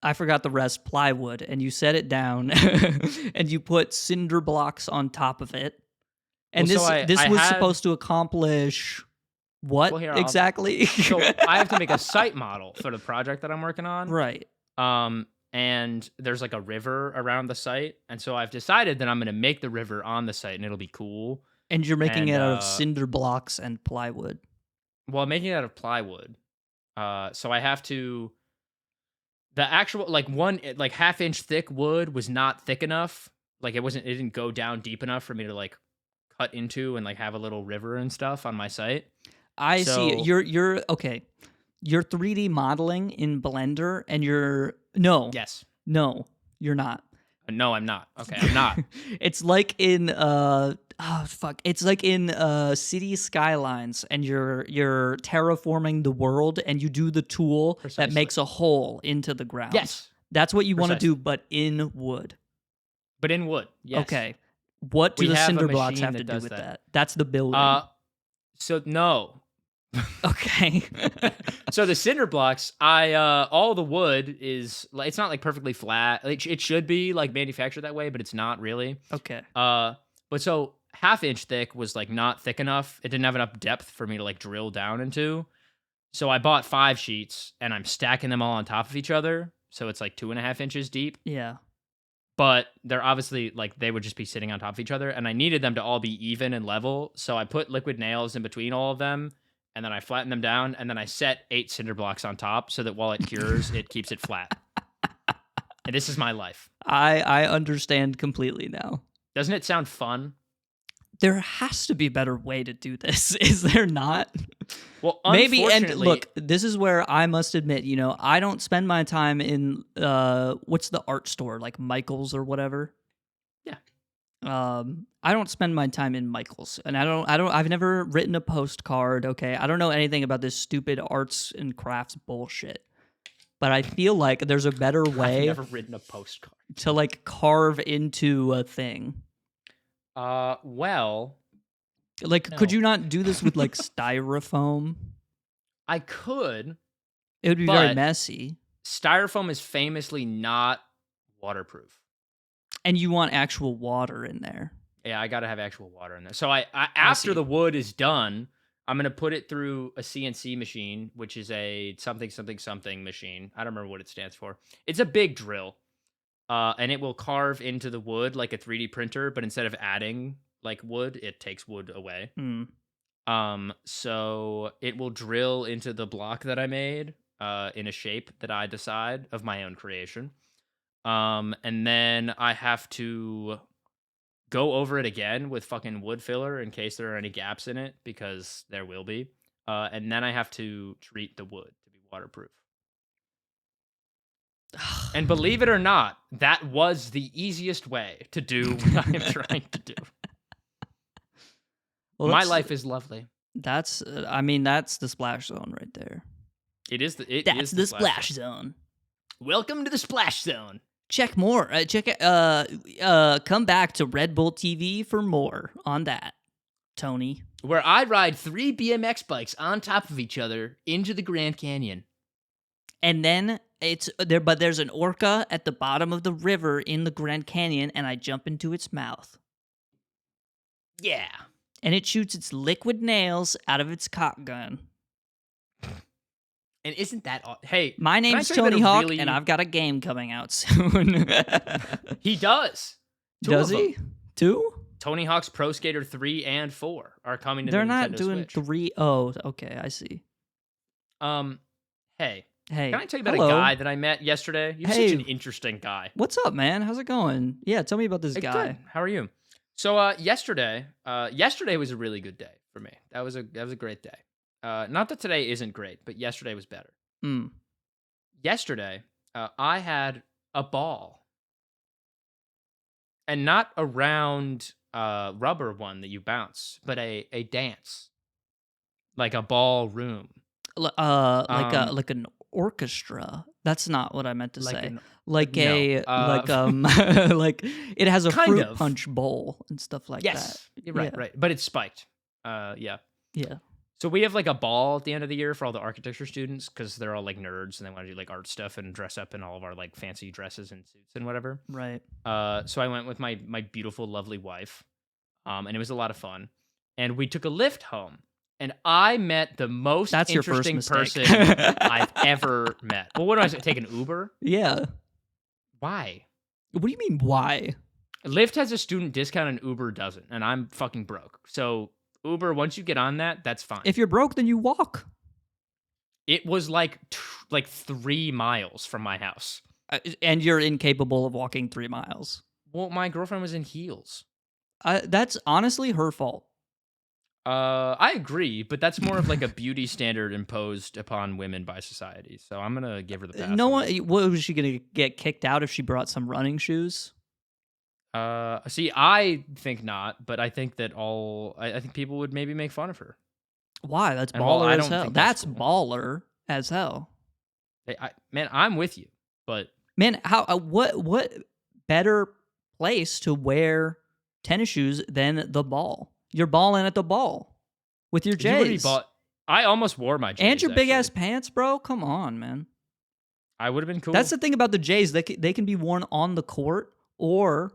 I forgot the rest, plywood, and you set it down, and you put cinder blocks on top of it. And this was supposed to accomplish what exactly? So I have to make a site model for the project that I'm working on. Right. and there's like a river around the site, and so I've decided that I'm gonna make the river on the site, and it'll be cool. And you're making And it out of cinder blocks and plywood. well, I'm making it out of plywood. So I have to. The actual like half-inch thick wood was not thick enough. Like it didn't go down deep enough for me to like cut into and like have a little river and stuff on my site. I see. You're okay. You're 3D modeling in Blender, and Yes. No, you're not. No, I'm not. Okay, I'm not. It's like in It's like in City Skylines, and you're terraforming the world, and you do the tool Precisely. that makes a hole into the ground. Yes. That's what you want to do, but in wood. But in wood. Yes. Okay. What do the cinder blocks have to do does with that. that? That's the building. So no. Okay. So the cinder blocks, all the wood is it's not like perfectly flat. It should be like manufactured that way, but it's not really. Okay. But so half-inch thick was like not thick enough. It didn't have enough depth for me to like drill down into. So I bought 5 sheets and I'm stacking them all on top of each other. So it's like 2.5 inches deep. Yeah. But they're obviously like they would just be sitting on top of each other, and I needed them to all be even and level. So I put liquid nails in between all of them. And then I flatten them down, and then I set 8 cinder blocks on top so that while it cures, it keeps it flat. And this is my life. I understand completely now. Doesn't it sound fun? There has to be a better way to do this, is there not? Well, maybe. And unfortunately- look, this is where I must admit, I don't spend my time in what's the art store, like Michael's or whatever. Yeah. I don't spend my time in Michael's, and I've never written a postcard. Okay, I don't know anything about this stupid arts and crafts bullshit. But I feel like there's a better way. I've never written a postcard to like carve into a thing. Well, like, could you not do this with like styrofoam? I could. It would be very messy. Styrofoam is famously not waterproof. And you want actual water in there. Yeah, I got to have actual water in there. So I after the wood is done, I'm going to put it through a CNC machine, which is a something machine. I don't remember what it stands for. It's a big drill. And it will carve into the wood like a 3D printer, but instead of adding like wood, it takes wood away. So it will drill into the block that I made in a shape that I decide of my own creation. And then I have to go over it again with fucking wood filler in case there are any gaps in it, because there will be. And then I have to treat the wood to be waterproof. And believe it or not, that was the easiest way to do what I am trying to do. Well, my life is lovely. That's the splash zone right there. It is the splash zone. Welcome to the splash zone. Check more. Come back to Red Bull TV for more on that, Tony. Where I ride 3 BMX bikes on top of each other into the Grand Canyon. And then it's there, but there's an orca at the bottom of the river in the Grand Canyon, and I jump into its mouth. Yeah. And it shoots its liquid nails out of its cock gun. And isn't that... Hey, my name's Tony Hawk, and I've got a game coming out soon. He does. Does he? 2? Tony Hawk's Pro Skater 3 and 4 are coming to They're the not Nintendo doing Switch. 3. Oh, okay, I see. Hey. Hey. Can I tell you about a guy that I met yesterday? You're such an interesting guy. What's up, man? How's it going? Yeah, tell me about this guy. Good. How are you? So yesterday was a really good day for me. That was a great day. Not that today isn't great, but yesterday was better. Yesterday, I had a ball. And not a round rubber one that you bounce, but a dance. Like a ballroom. Like an orchestra. That's not what I meant to say. Like it has a fruit punch bowl and stuff like that. Yes, right. But it's spiked. Yeah. Yeah. So we have like a ball at the end of the year for all the architecture students, because they're all like nerds and they want to do like art stuff and dress up in all of our like fancy dresses and suits and whatever. Right. So I went with my beautiful, lovely wife, and it was a lot of fun. And we took a lift home. And I met the most interesting person I've ever met. Well, what do I say? Take an Uber? Yeah. Why? What do you mean, why? Lyft has a student discount and Uber doesn't, and I'm fucking broke. So Uber, once you get on that, that's fine. If you're broke, then you walk. It was like 3 miles from my house. And you're incapable of walking 3 miles. Well, my girlfriend was in heels. That's honestly her fault. I agree, but that's more of like a beauty standard imposed upon women by society. So I'm gonna give her the pass. No one. What was she gonna get kicked out if she brought some running shoes? See, I think not, but I think that I think people would maybe make fun of her. Why? That's And baller I as don't hell. think That's cool. baller as hell. Man, I'm with you, but man, what better place to wear tennis shoes than the ball? You're balling at the ball with your J's. I almost wore my J's. And your big ass pants, bro. Come on, man. I would have been cool. That's the thing about the J's. They can be worn on the court or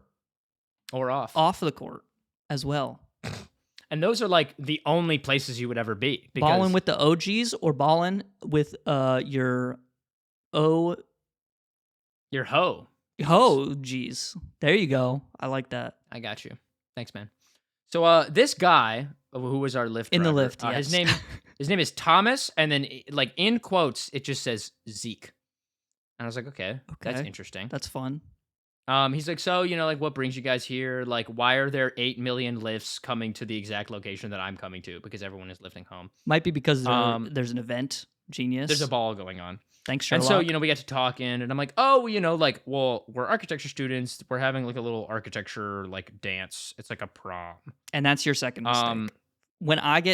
off the court as well. And those are like the only places you would ever be. Balling with the OGs or balling with your hoe. Geez. There you go. I like that. I got you. Thanks, man. So this guy who was our Lyft driver, in the Lyft, yes. his name is Thomas, and then like in quotes it just says Zeke. And I was like, okay, that's interesting. That's fun. He's like, so, like, what brings you guys here? Like, why are there 8 million lifts coming to the exact location that I'm coming to? Because everyone is lifting home. Might be because there's an event. Genius. There's a ball going on. Thanks, Sherlock. And so, we get to talking, and I'm like, oh, well, we're architecture students. We're having like a little architecture like dance. It's like a prom. And that's your second mistake.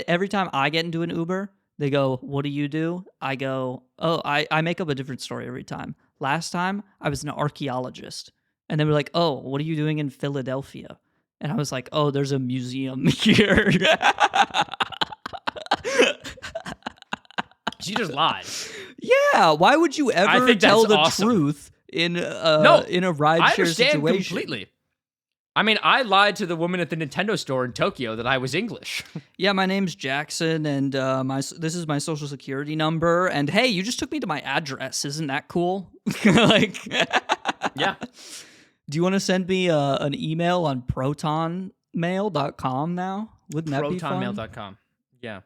Every time I get into an Uber, they go, what do you do? I go, oh, I make up a different story every time. Last time, I was an archaeologist. And they were like, oh, what are you doing in Philadelphia? And I was like, oh, there's a museum here. She just lied. Yeah, why would you ever tell the truth in a rideshare situation? Completely. I mean, I lied to the woman at the Nintendo store in Tokyo that I was English. Yeah, my name's Jackson, and this is my social security number. And hey, you just took me to my address. Isn't that cool? Yeah. Do you want to send me an email on protonmail.com now? Wouldn't that be fun? Protonmail.com. Yeah.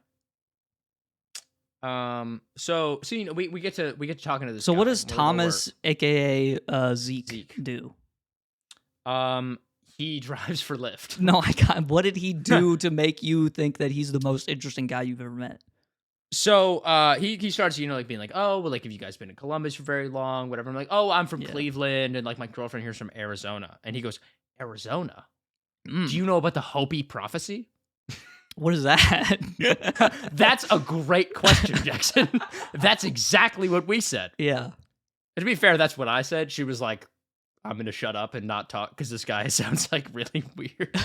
So we get to talking to this. So guy. what does Thomas, aka Zeke, do? He drives for Lyft. No, what did he do to make you think that he's the most interesting guy you've ever met? So he starts, being like, oh, well, like, have you guys been in Columbus for very long? Whatever. I'm like, oh, I'm from Cleveland, and like my girlfriend here's from Arizona. And he goes, Arizona? Do you know about the Hopi prophecy? What is that? That's a great question, Jackson. That's exactly what we said. Yeah. And to be fair, that's what I said. She was like, I'm going to shut up and not talk because this guy sounds like really weird.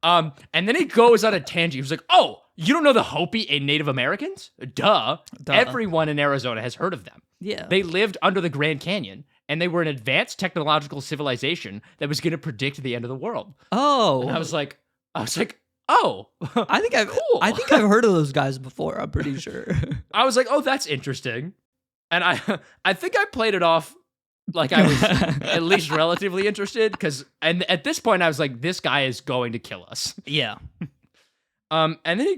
And then he goes on a tangent. He was like, oh, you don't know the Hopi and Native Americans? Duh. Everyone in Arizona has heard of them. Yeah. They lived under the Grand Canyon, and they were an advanced technological civilization that was going to predict the end of the world. Oh. And I was like, oh. I think I've heard of those guys before, I'm pretty sure. I was like, oh, that's interesting. And I think I played it off like I was at least relatively interested, and at this point I was like, this guy is going to kill us. Yeah. And then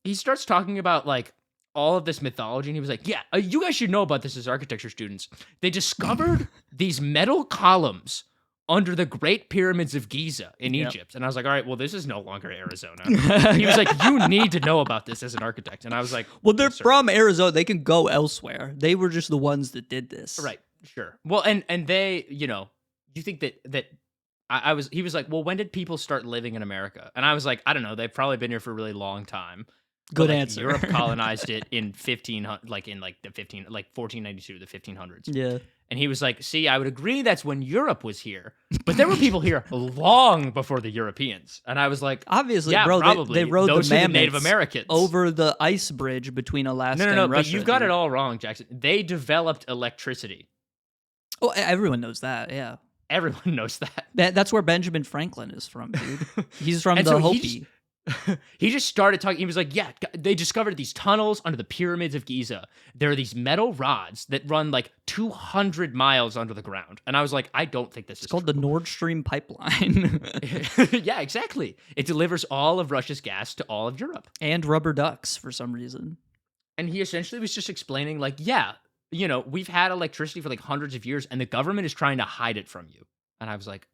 he starts talking about like all of this mythology, and he was like, yeah, you guys should know about this as architecture students. They discovered these metal columns under the Great Pyramids of Giza in Egypt. And I was like, all right, well, this is no longer Arizona. He was like, you need to know about this as an architect. And I was like, well, they're from Arizona. They can go elsewhere. They were just the ones that did this. Right. Sure. Well, and they, you think that he was like, well, when did people start living in America? And I was like, I don't know. They've probably been here for a really long time. Good answer. Europe colonized it in 1492, the 1500s. Yeah. And he was like, see, I would agree that's when Europe was here, but there were people here long before the Europeans. And I was like, obviously, yeah, bro, probably. they rode Those the are mammoths Native Americans over the ice bridge between Alaska and Russia. But you've got it all wrong, Jackson. They developed electricity. Oh, everyone knows that, yeah. Everyone knows that. That's where Benjamin Franklin is from, dude. He's from the Hopi. he just started talking. He was like, yeah, they discovered these tunnels under the pyramids of Giza. There are these metal rods that run like 200 miles under the ground. And I was like, I don't think this is called true. the Nordstream pipeline. Yeah, exactly. It delivers all of Russia's gas to all of Europe. And rubber ducks for some reason. And he essentially was just explaining like, yeah, you know, we've had electricity for like hundreds of years and the government is trying to hide it from you. And I was like,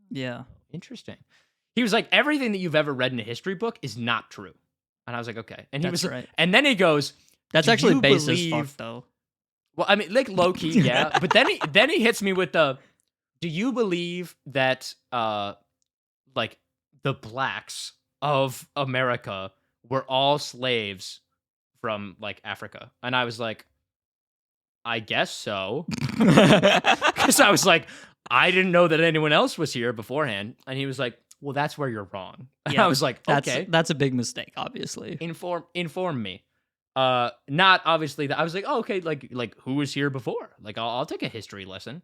yeah, interesting. He was like, everything that you've ever read in a history book is not true. And I was like, okay. And he was right. And then he goes, that's actually base as fuck, though. Well, I mean, like low key, yeah. But then he hits me with the, do you believe that like the blacks of America were all slaves from like Africa? And I was like, I guess so. Because I was like, I didn't know that anyone else was here beforehand. And he was like, well, that's where you're wrong. And I was like, okay. That's a big mistake, obviously. Inform me. Not obviously that I was like, oh, okay, like who was here before? Like I'll take a history lesson.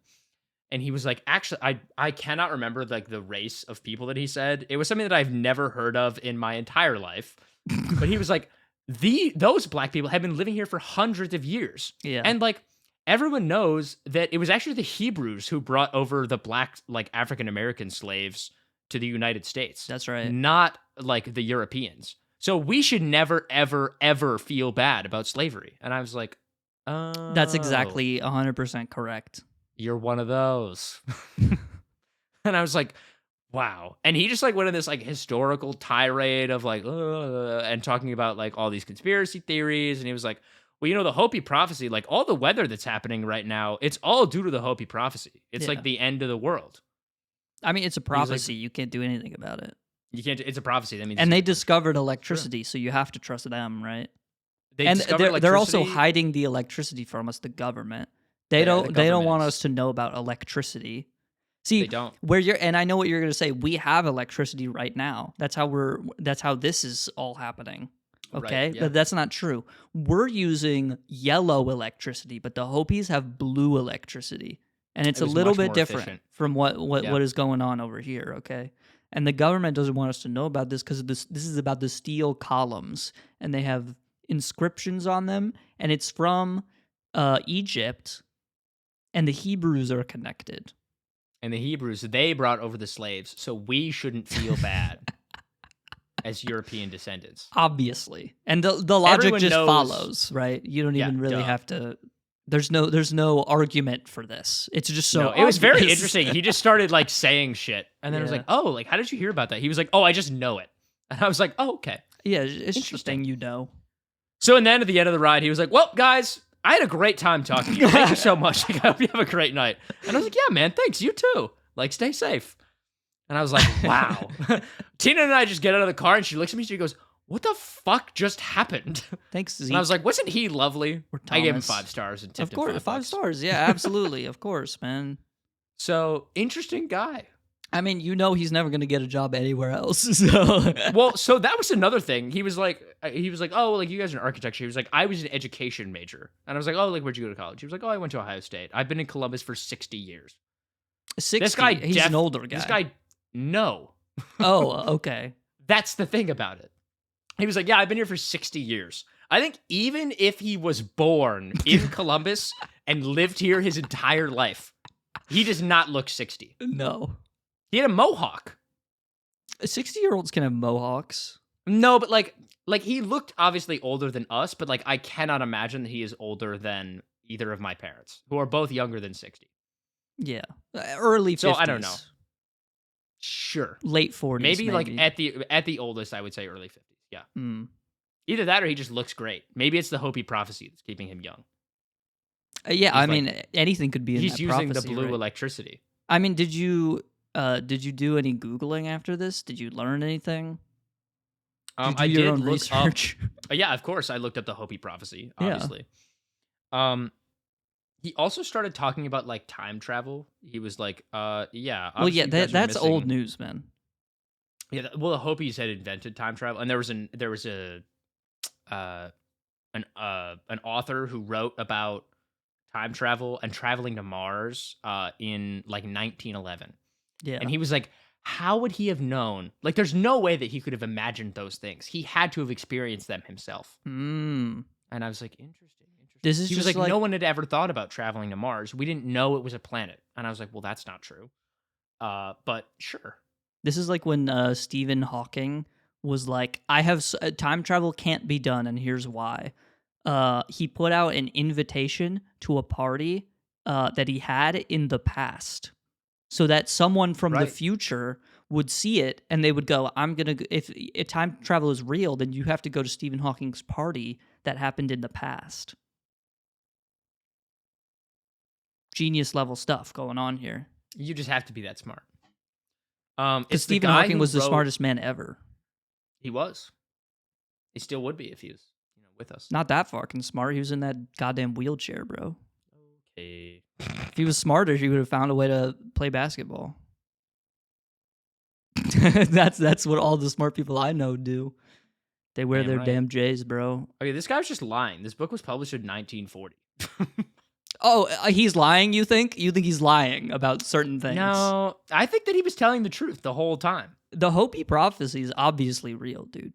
And he was like, actually, I cannot remember like the race of people that he said. It was something that I've never heard of in my entire life. But he was like, those black people have been living here for hundreds of years. Yeah. And like everyone knows that it was actually the Hebrews who brought over the black like African American slaves to the United States. That's right. Not like the Europeans. So we should never, ever, ever feel bad about slavery. And I was like, oh. That's exactly 100% correct. You're one of those. And I was like, wow. And he just like went in this like historical tirade of like, and talking about like all these conspiracy theories. And he was like, well, you know, the Hopi prophecy, like all the weather that's happening right now, it's all due to the Hopi prophecy. It's like the end of the world. I mean, it's a prophecy. Like, you can't do anything about it. You can't. It's a prophecy. That means. And they discovered electricity, so you have to trust them, right? And they're also hiding the electricity from us. The government. They don't want us to know about electricity. See, they don't. and I know what you're going to say. We have electricity right now. That's how this is all happening. Okay, right, yeah. But that's not true. We're using yellow electricity, but the Hopis have blue electricity. And it's a little bit different from what is going on over here, okay? And the government doesn't want us to know about this because this is about the steel columns, and they have inscriptions on them, and it's from Egypt, and the Hebrews are connected. And the Hebrews, they brought over the slaves, so we shouldn't feel bad as European descendants. Obviously. And the logic just follows, right? You don't even really have to... There's no argument for this. It's just so it was very interesting. He just started like saying shit. And then I was like, oh, like, how did you hear about that? He was like, oh, I just know it. And I was like, oh, okay. Yeah, it's interesting, you know. So and then at the end of the ride, he was like, well, guys, I had a great time talking to you. Thank you so much. I hope you have a great night. And I was like, yeah, man, thanks. You too. Like, stay safe. And I was like, wow. Tina and I just get out of the car and she looks at me and she goes, what the fuck just happened? Thanks, Zeke. And I was like, wasn't he lovely? I gave him 5 stars and tipped him. Of course, 5 stars. Yeah, absolutely. Of course, man. So, interesting guy. I mean, you know he's never going to get a job anywhere else. So. Well, so that was another thing. He was like, oh, like, you guys are in architecture. He was like, I was an education major. And I was like, oh, like, where'd you go to college? He was like, oh, I went to Ohio State. I've been in Columbus for 60 years. 60? This guy, he's an older guy. This guy, no. Oh, okay. That's the thing about it. He was like, yeah, I've been here for 60 years. I think even if he was born in Columbus and lived here his entire life, he does not look 60. No. He had a mohawk. 60-year-olds can have mohawks. No, but like he looked obviously older than us, but like I cannot imagine that he is older than either of my parents, who are both younger than 60. Yeah. Early 50s. So I don't know. Sure. Late 40s. Maybe like at the oldest, I would say early 50s. Yeah. Either that or he just looks great. Maybe it's the Hopi prophecy that's keeping him young. I mean, anything could be in that prophecy. He's using the blue right? electricity. I mean, did you do any Googling after this? Did you learn anything? I did your own look research. Up, yeah, of course. I looked up the Hopi prophecy, obviously. Yeah. He also started talking about like time travel. He was like, yeah. Well, yeah, that's old news, man. Yeah, well, the Hopis had invented time travel, and there was an author who wrote about time travel and traveling to Mars in like 1911. Yeah, and he was like, how would he have known? Like, there's no way that he could have imagined those things. He had to have experienced them himself. Mm. And I was like, interesting. This is he was just like, no one had ever thought about traveling to Mars. We didn't know it was a planet. And I was like, well, that's not true. But sure. This is like when Stephen Hawking was like, time travel can't be done, and here's why. He put out an invitation to a party that he had in the past, so that someone from the future would see it, and they would go, if time travel is real, then you have to go to Stephen Hawking's party that happened in the past. Genius level stuff going on here. You just have to be that smart. Because Stephen Hawking was the smartest man ever. He was. He still would be if he was, with us. Not that fucking smart. He was in that goddamn wheelchair, bro. Okay. If he was smarter, he would have found a way to play basketball. That's what all the smart people I know do. They wear their damn J's, bro. Okay, this guy was just lying. This book was published in 1940. Oh, he's lying, you think? You think he's lying about certain things? No, I think that he was telling the truth the whole time. The Hopi prophecy is obviously real, dude.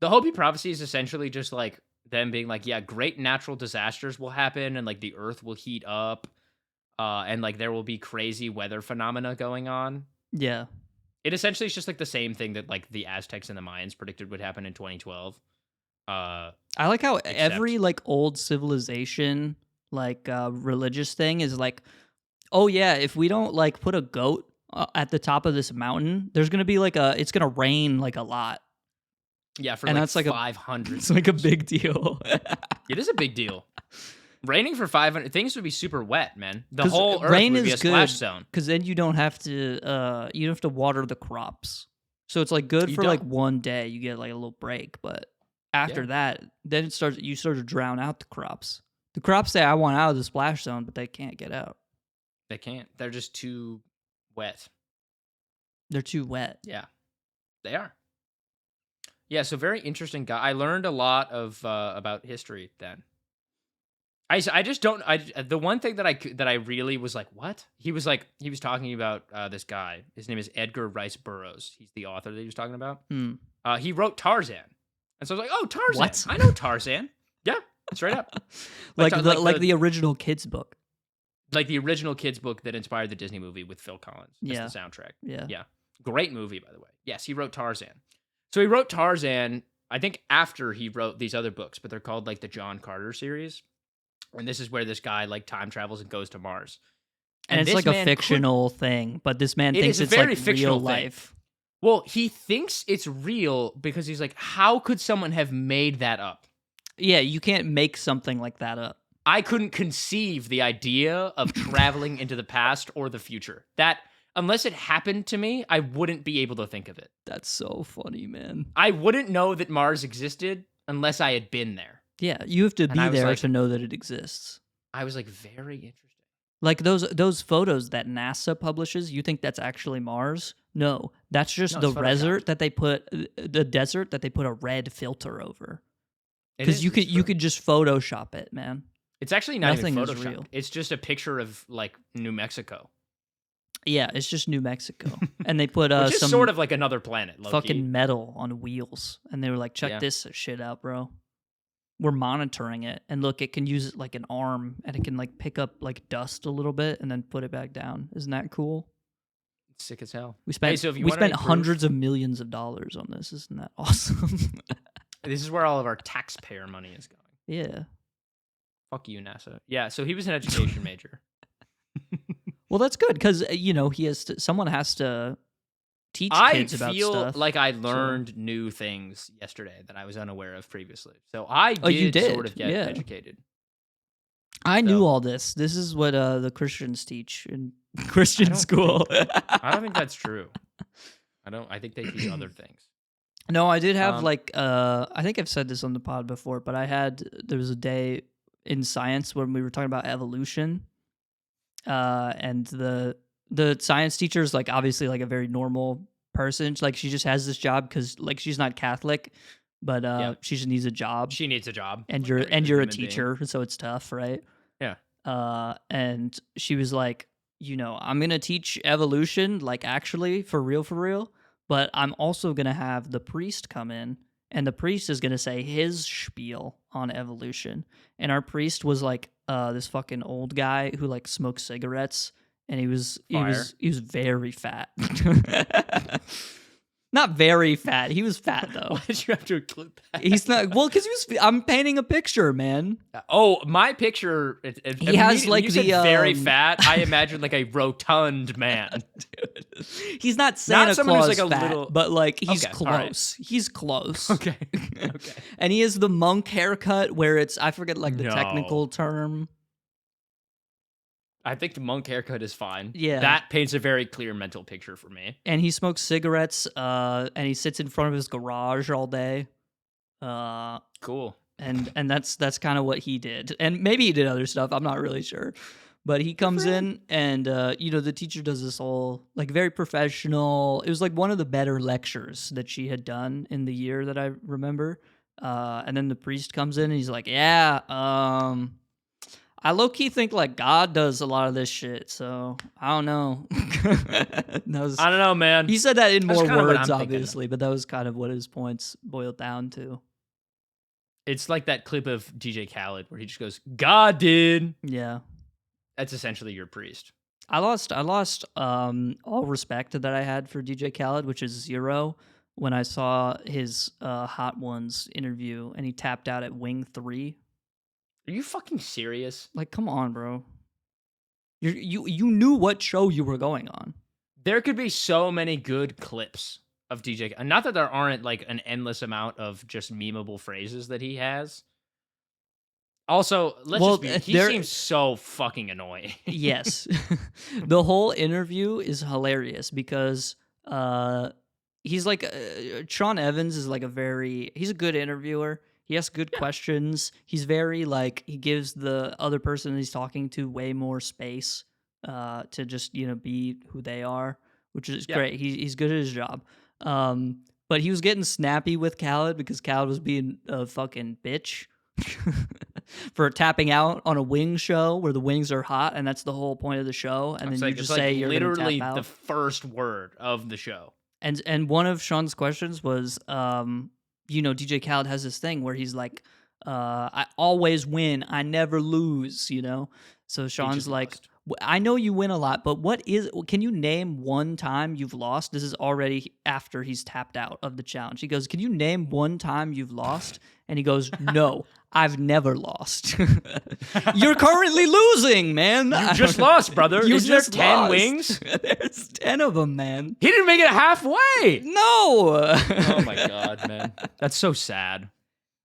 The Hopi prophecy is essentially just like them being like, yeah, great natural disasters will happen and like the earth will heat up and like there will be crazy weather phenomena going on. Yeah. It essentially is just like the same thing that like the Aztecs and the Mayans predicted would happen in 2012. I like how every like old civilization like religious thing is like, oh yeah, if we don't like put a goat at the top of this mountain, there's gonna be like it's gonna rain like a lot. Yeah, for and like that's like 500. It's like a big deal. It is a big deal. Raining for 500, things would be super wet, man. The whole earth would be a splash zone. Because then you don't have to water the crops. So it's like good for like one day. You get like a little break, but after that, then you start to drown out the crops. The crops say, I want out of the splash zone, but they can't get out. They can't. They're just too wet. They're too wet. Yeah, they are. Yeah, so very interesting guy. I learned a lot of about history then. I just don't. The one thing that I really was like, what? He was talking about this guy. His name is Edgar Rice Burroughs. He's the author that he was talking about. He wrote Tarzan, and so I was like, oh, Tarzan. What? I know Tarzan. Yeah. Straight up. like the original kids book. Like the original kids book that inspired the Disney movie with Phil Collins. That's the soundtrack. Yeah. Great movie, by the way. Yes, he wrote Tarzan. So he wrote Tarzan, I think after he wrote these other books, but they're called like the John Carter series. And this is where this guy like time travels and goes to Mars. And it's like a fictional thing, but this man thinks it's like real life. Well, he thinks it's real because he's like, how could someone have made that up? Yeah, you can't make something like that up. I couldn't conceive the idea of traveling into the past or the future. That, unless it happened to me, I wouldn't be able to think of it. That's so funny, man. I wouldn't know that Mars existed unless I had been there. Yeah, you have to be there to know that it exists. I was like, very interesting. Like those photos that NASA publishes, you think that's actually Mars? No, that's just the desert that they put a red filter over. Because you could just Photoshop it, man. It's actually not even Photoshop. Real. It's just a picture of like New Mexico. Yeah, it's just New Mexico, and they put which is some sort of like another planet. Fucking metal on wheels, and they were like, "Check this shit out, bro. We're monitoring it, and look, it can use it like an arm, and it can like pick up like dust a little bit, and then put it back down. Isn't that cool? It's sick as hell. We spent hundreds of millions of dollars on this. Isn't that awesome? This is where all of our taxpayer money is going. Yeah. Fuck you, NASA. Yeah, so he was an education major. Well, that's good because someone has to teach kids about stuff. I feel like I learned new things yesterday that I was unaware of previously. So I did sort of get educated. I knew all this. This is what the Christians teach in Christian school. I don't think that's true. I think they teach other things. No, I did have I think I've said this on the pod before, but there was a day in science when we were talking about evolution, and the science teacher is like obviously like a very normal person. Like she just has this job because like she's not Catholic, but she just needs a job. She needs a job, and you're a teacher, so it's tough, right? Yeah. And she was like, I'm going to teach evolution, like actually, for real, but I'm also going to have the priest come in, and the priest is going to say his spiel on evolution. And our priest was like this fucking old guy who like smoked cigarettes, and he was very fat. Not very fat. He was fat though. Why did you have to include that? He's not because I'm painting a picture, man. Oh, my picture. He has like you said very fat. I imagine like a rotund man. Dude. He's not Santa someone Claus who's like a fat, little. but like he's Okay, close. right. He's close. Okay. Okay. And he has the monk haircut where it's I forget like the No. technical term. I think the monk haircut is fine. Yeah. That paints a very clear mental picture for me. And he smokes cigarettes. And he sits in front of his garage all day. Cool. And that's kind of what he did. And maybe he did other stuff. I'm not really sure. But he comes in and, the teacher does this whole, like, very professional. It was, like, one of the better lectures that she had done in the year that I remember. And then the priest comes in and he's like, I low-key think, like, God does a lot of this shit, so I don't know. I don't know, man. He said that in That's more kind of what words, I'm thinking. obviously, but that was kind of what his points boiled down to. It's like that clip of DJ Khaled where he just goes, God did. Yeah. That's essentially your priest. I lost all respect that I had for DJ Khaled, which is 0, when I saw his Hot Ones interview and he tapped out at Wing 3. Are you fucking serious? Like, come on, bro. You knew what show you were going on. There could be so many good clips of DJ. And not that there aren't like an endless amount of just memeable phrases that he has. Also, he seems so fucking annoying. Yes. The whole interview is hilarious because he's like Sean Evans is like he's a good interviewer. He asks good questions. He's very like he gives the other person he's talking to way more space to just be who they are, which is great. He's good at his job. But he was getting snappy with Khaled because Khaled was being a fucking bitch for tapping out on a wing show where the wings are hot and that's the whole point of the show. And then you just say you're literally gonna tap out. The first word of the show. And one of Sean's questions was, DJ Khaled has this thing where he's like, I always win, I never lose, So Sean's like, I know you win a lot, but can you name one time you've lost? This is already after he's tapped out of the challenge. He goes, can you name one time you've lost? And he goes, no, I've never lost. You're currently losing, man. You just lost, brother. Is there 10 lost. wings? There's 10 of them, man. He didn't make it halfway. No. Oh my God, man. That's so sad.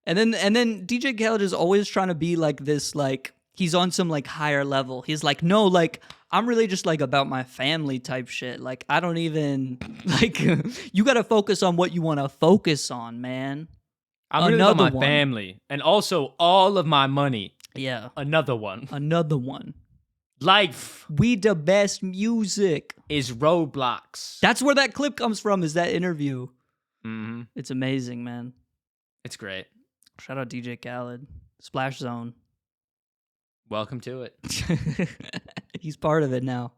And then DJ Khaled is always trying to be like this, like he's on some like higher level. He's like, no, like I'm really just like about my family type shit. Like I don't even like you got to focus on what you want to focus on, man. I'm really about my family and also all of my money. Yeah. Another one. Life. We the best music. Is Roblox. That's where that clip comes from, is that interview. Mm-hmm. It's amazing, man. It's great. Shout out DJ Khaled. Splash Zone. Welcome to it. He's part of it now.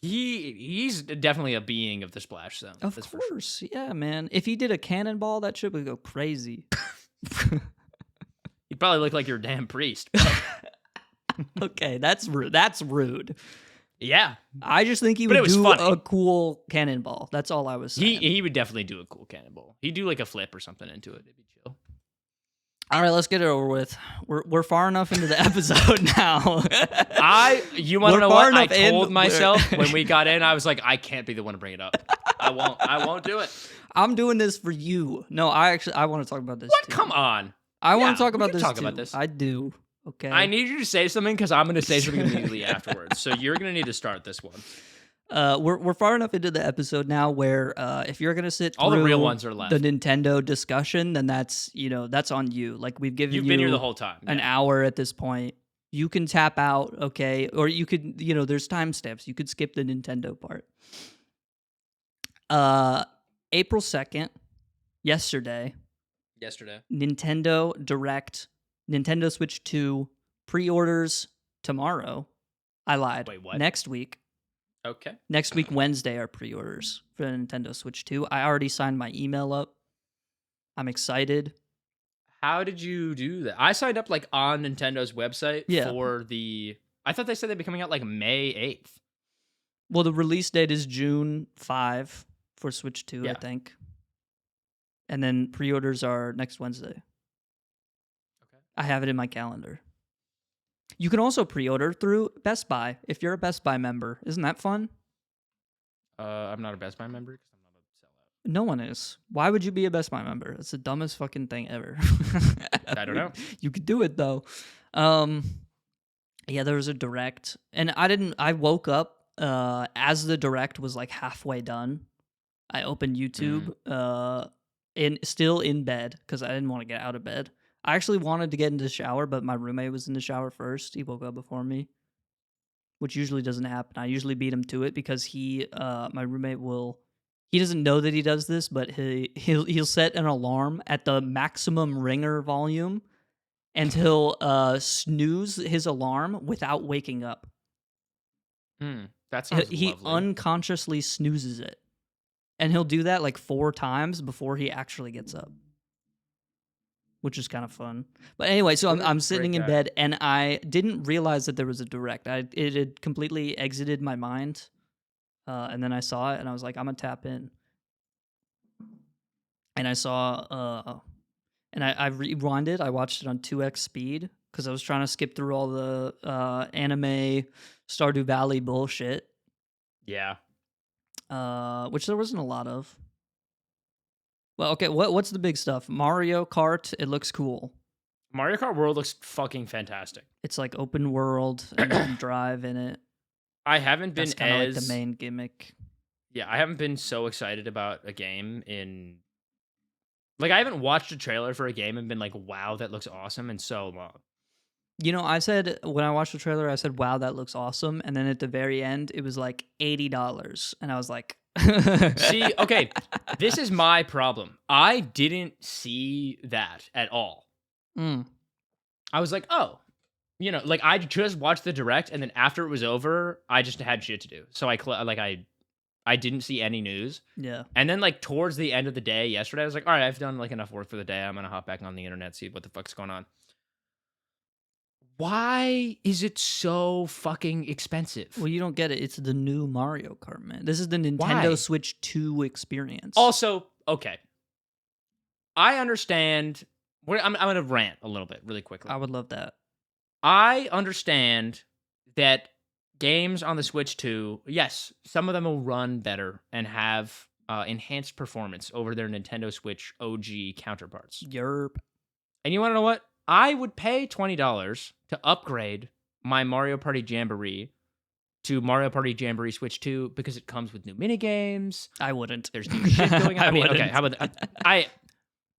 He's definitely a being of the Splash Zone. Of course. Sure. Yeah, man. If he did a cannonball, that shit would go crazy. He'd probably look like your damn priest. Okay, that's rude. That's rude. Yeah. I just think he would do a cool cannonball. That's all I was saying. He would definitely do a cool cannonball. He'd do like a flip or something into it. It'd be chill. All right, let's get it over with. We're far enough into the episode now. You want to know what? I told myself when we got in, I was like, I can't be the one to bring it up. I won't do it. I'm doing this for you. No, I want to talk about this. What? Too. Come on. I want to talk about this. About this. I do. Okay. I need you to say something because I'm going to say something immediately afterwards. So you're going to need to start this one. We're far enough into the episode now where if you're gonna sit all through the real ones are left. The Nintendo discussion, then that's on you. Like we've given You've been here the whole time. An hour at this point. You can tap out, okay, or you could there's timestamps. You could skip the Nintendo part. April 2nd, yesterday. Nintendo Direct, Nintendo Switch 2 pre-orders tomorrow. I lied. Wait, what? Next week. Okay. Next week, Wednesday, are pre-orders for the Nintendo Switch 2. I already signed my email up. I'm excited. How did you do that? I signed up like on Nintendo's website for the. I thought they said they'd be coming out like May 8th. Well, the release date is June 5 for Switch 2, I think. And then pre-orders are next Wednesday. Okay. I have it in my calendar. You can also pre-order through Best Buy if you're a Best Buy member. Isn't that fun? I'm not a Best Buy member because I'm not a sellout. No one is. Why would you be a Best Buy member? It's the dumbest fucking thing ever. I don't know. You could do it though. Yeah, there was a direct, and I woke up as the direct was like halfway done. I opened YouTube, still in bed because I didn't want to get out of bed. I actually wanted to get into the shower, but my roommate was in the shower first. He woke up before me, which usually doesn't happen. I usually beat him to it because my roommate he doesn't know that he does this, but he'll set an alarm at the maximum ringer volume, and he'll snooze his alarm without waking up. That sounds He lovely. unconsciously snoozes it, and he'll do that like 4 times before he actually gets up, which is kind of fun. But anyway, so I'm sitting in bed, and I didn't realize that there was a direct. It had completely exited my mind, and then I saw it, and I was like, I'm gonna tap in. And I saw, and I rewinded. I watched it on 2x speed because I was trying to skip through all the anime Stardew Valley bullshit. Yeah. Which there wasn't a lot of. Well, okay, what's the big stuff? Mario Kart, it looks cool. Mario Kart World looks fucking fantastic. It's like open world, and you can drive in it. I haven't been That's kind of like the main gimmick. Yeah, I haven't been so excited about a game in... Like, I haven't watched a trailer for a game and been like, wow, that looks awesome in so long. You know, I said, when I watched the trailer, I said, wow, that looks awesome. And then at the very end, it was like $80. And I was like... See, okay, this is my problem. I didn't see that at all. I was like, oh, you know, like I just watched the direct, and then after it was over, I just had shit to do. So I didn't see any news. Yeah. And then like towards the end of the day yesterday, I was like, all right, I've done like enough work for the day. I'm gonna hop back on the internet, see what the fuck's going on. Why is it so fucking expensive? Well, you don't get it. It's the new Mario Kart, man. This is the Nintendo Switch 2 experience. Also, okay. I understand. I'm going to rant a little bit really quickly. I would love that. I understand that games on the Switch 2, yes, some of them will run better and have enhanced performance over their Nintendo Switch OG counterparts. Yerp. And you want to know what? I would pay $20 to upgrade my Mario Party Jamboree to Mario Party Jamboree Switch 2 because it comes with new minigames. I wouldn't. There's new shit going on. Okay, how about that?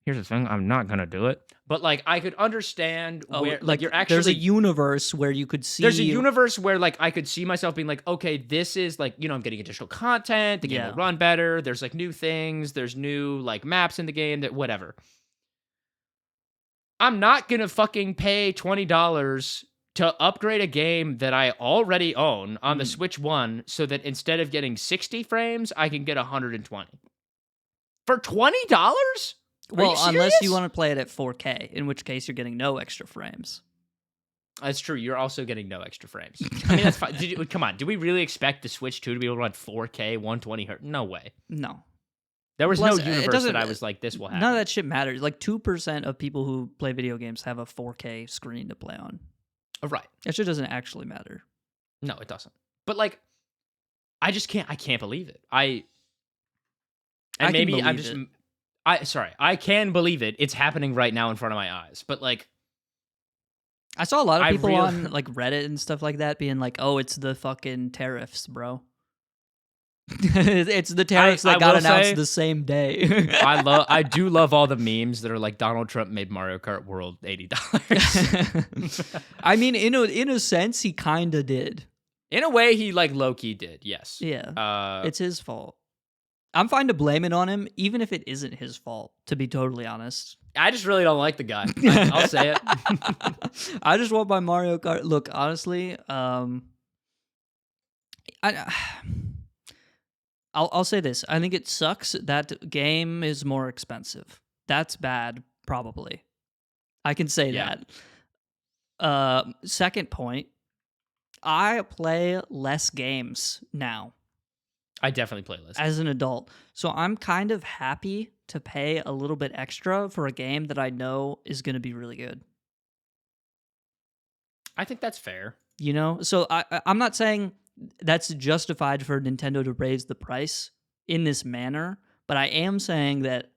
Here's the thing, I'm not going to do it. But like I could understand where like you're actually there's a universe where you could see There's a universe where like I could see myself being like, okay, this is like, you know, I'm getting additional content, the game will run better, there's like new things, there's new like maps in the game, that whatever. I'm not going to fucking pay $20 to upgrade a game that I already own on the Switch 1 so that instead of getting 60 frames, I can get 120. For $20? Well, unless you want to play it at 4K, in which case you're getting no extra frames. That's true. You're also getting no extra frames. I mean, that's fine. Come on. Do we really expect the Switch 2 to be able to run 4K, 120 hertz? No way. No. There was no universe that I was like, this will happen. None of that shit matters. Like 2% of people who play video games have a 4K screen to play on. Right. That shit doesn't actually matter. No, it doesn't. But like, I can't believe it. I can believe it. It's happening right now in front of my eyes. But like, I saw a lot of people on like Reddit and stuff like that being like, oh, it's the fucking tariffs, bro. It's the tariffs that got announced the same day. I do love all the memes that are like Donald Trump made Mario Kart World $80. I mean, in a sense, he kind of did. In a way, he like low-key did, yes. Yeah. It's his fault. I'm fine to blame it on him, even if it isn't his fault, to be totally honest. I just really don't like the guy. I'll say it. I just want my Mario Kart. Look, honestly, I I'll say this. I think it sucks that game is more expensive. That's bad, probably. I can say Yeah. that. Second point, I play less games now I definitely play less as an adult. So I'm kind of happy to pay a little bit extra for a game that I know is going to be really good. I think that's fair. You know? So I'm not saying that's justified for Nintendo to raise the price in this manner, but I am saying that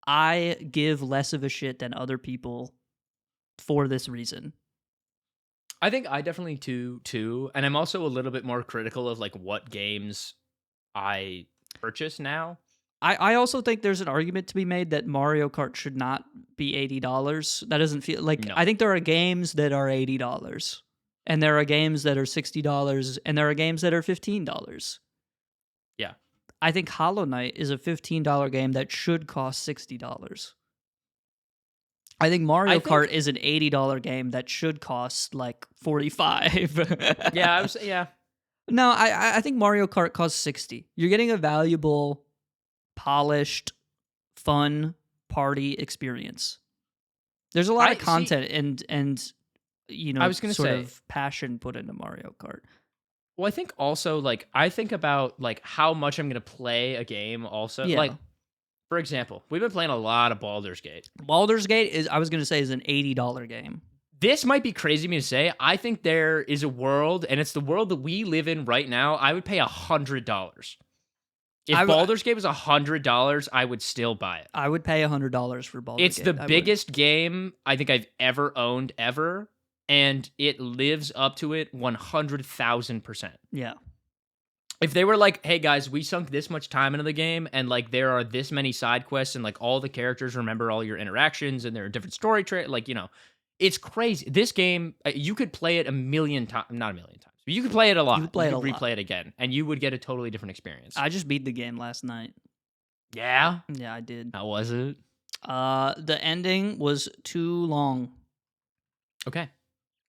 I give less of a shit than other people for this reason. I think I definitely do too, and I'm also a little bit more critical of like what games I purchase now. I also think there's an argument to be made that Mario Kart should not be $80. That doesn't feel like No. I think there are games that are $80, and there are games that are $60, and there are games that are $15. Yeah. I think Hollow Knight is a $15 game that should cost $60. I think Mario Kart is an $80 game that should cost like $45. Yeah. No, I think Mario Kart costs $60. You're getting a valuable, polished, fun party experience. There's a lot of content and you know, I was gonna sort say, of passion put into Mario Kart. Well, I think also like I think about like how much I'm gonna play a game. Also, Yeah. like for example, we've been playing a lot of Baldur's Gate. Baldur's Gate is I was gonna say is an $80 game. This might be crazy of me to say. I think there is a world, and it's the world that we live in right now. I would pay $100. If Baldur's Gate was $100, I would still buy it. I would pay $100 for Baldur's Gate. It's the biggest game I think I've ever owned ever, and it lives up to it 100,000%. Yeah. If they were like, hey guys, we sunk this much time into the game, and like there are this many side quests, and like all the characters remember all your interactions, and there are different story like, you know, it's crazy. This game, you could play it a million times, not a million times, but you could play it a lot. You could replay it again, and you would get a totally different experience. I just beat the game last night. Yeah? Yeah, I did. How was it? The ending was too long. Okay,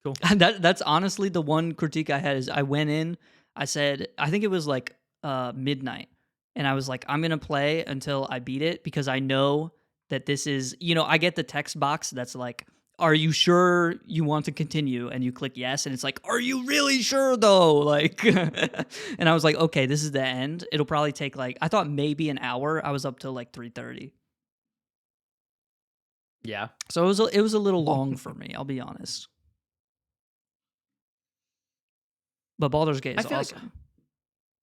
cool. That's honestly the one critique I had is I went in, I said, I think it was like midnight, and I was like, I'm going to play until I beat it because I know that this is, you know, I get the text box that's like, are you sure you want to continue? And you click yes, and it's like, are you really sure though? Like, and I was like, okay, this is the end. It'll probably take like, I thought maybe an hour. I was up till like 3:30. Yeah. So it was a little long for me, I'll be honest. But Baldur's Gate is awesome. Like,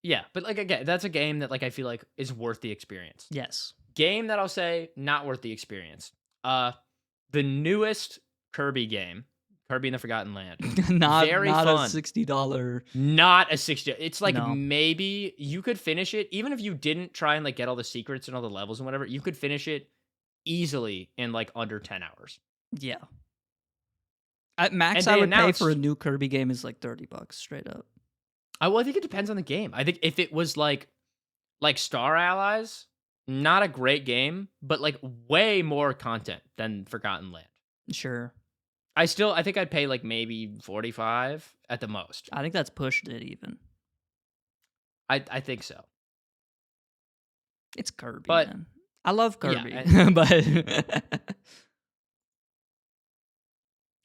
yeah, but like again, that's a game that like I feel like is worth the experience. Yes. Game that I'll say not worth the experience. The newest Kirby game, Kirby and the Forgotten Land. not fun. A $60. Not a $60. It's like No. Maybe you could finish it even if you didn't try and like get all the secrets and all the levels and whatever. You could finish it easily in like under 10 hours. Yeah. At max, I would pay for a new Kirby game is like $30 straight up. Well, I think it depends on the game. I think if it was like Star Allies, not a great game, but like way more content than Forgotten Land. Sure. I think I'd pay like maybe 45 at the most. I think that's pushed it even. I think so. It's Kirby, man. I love Kirby, yeah, but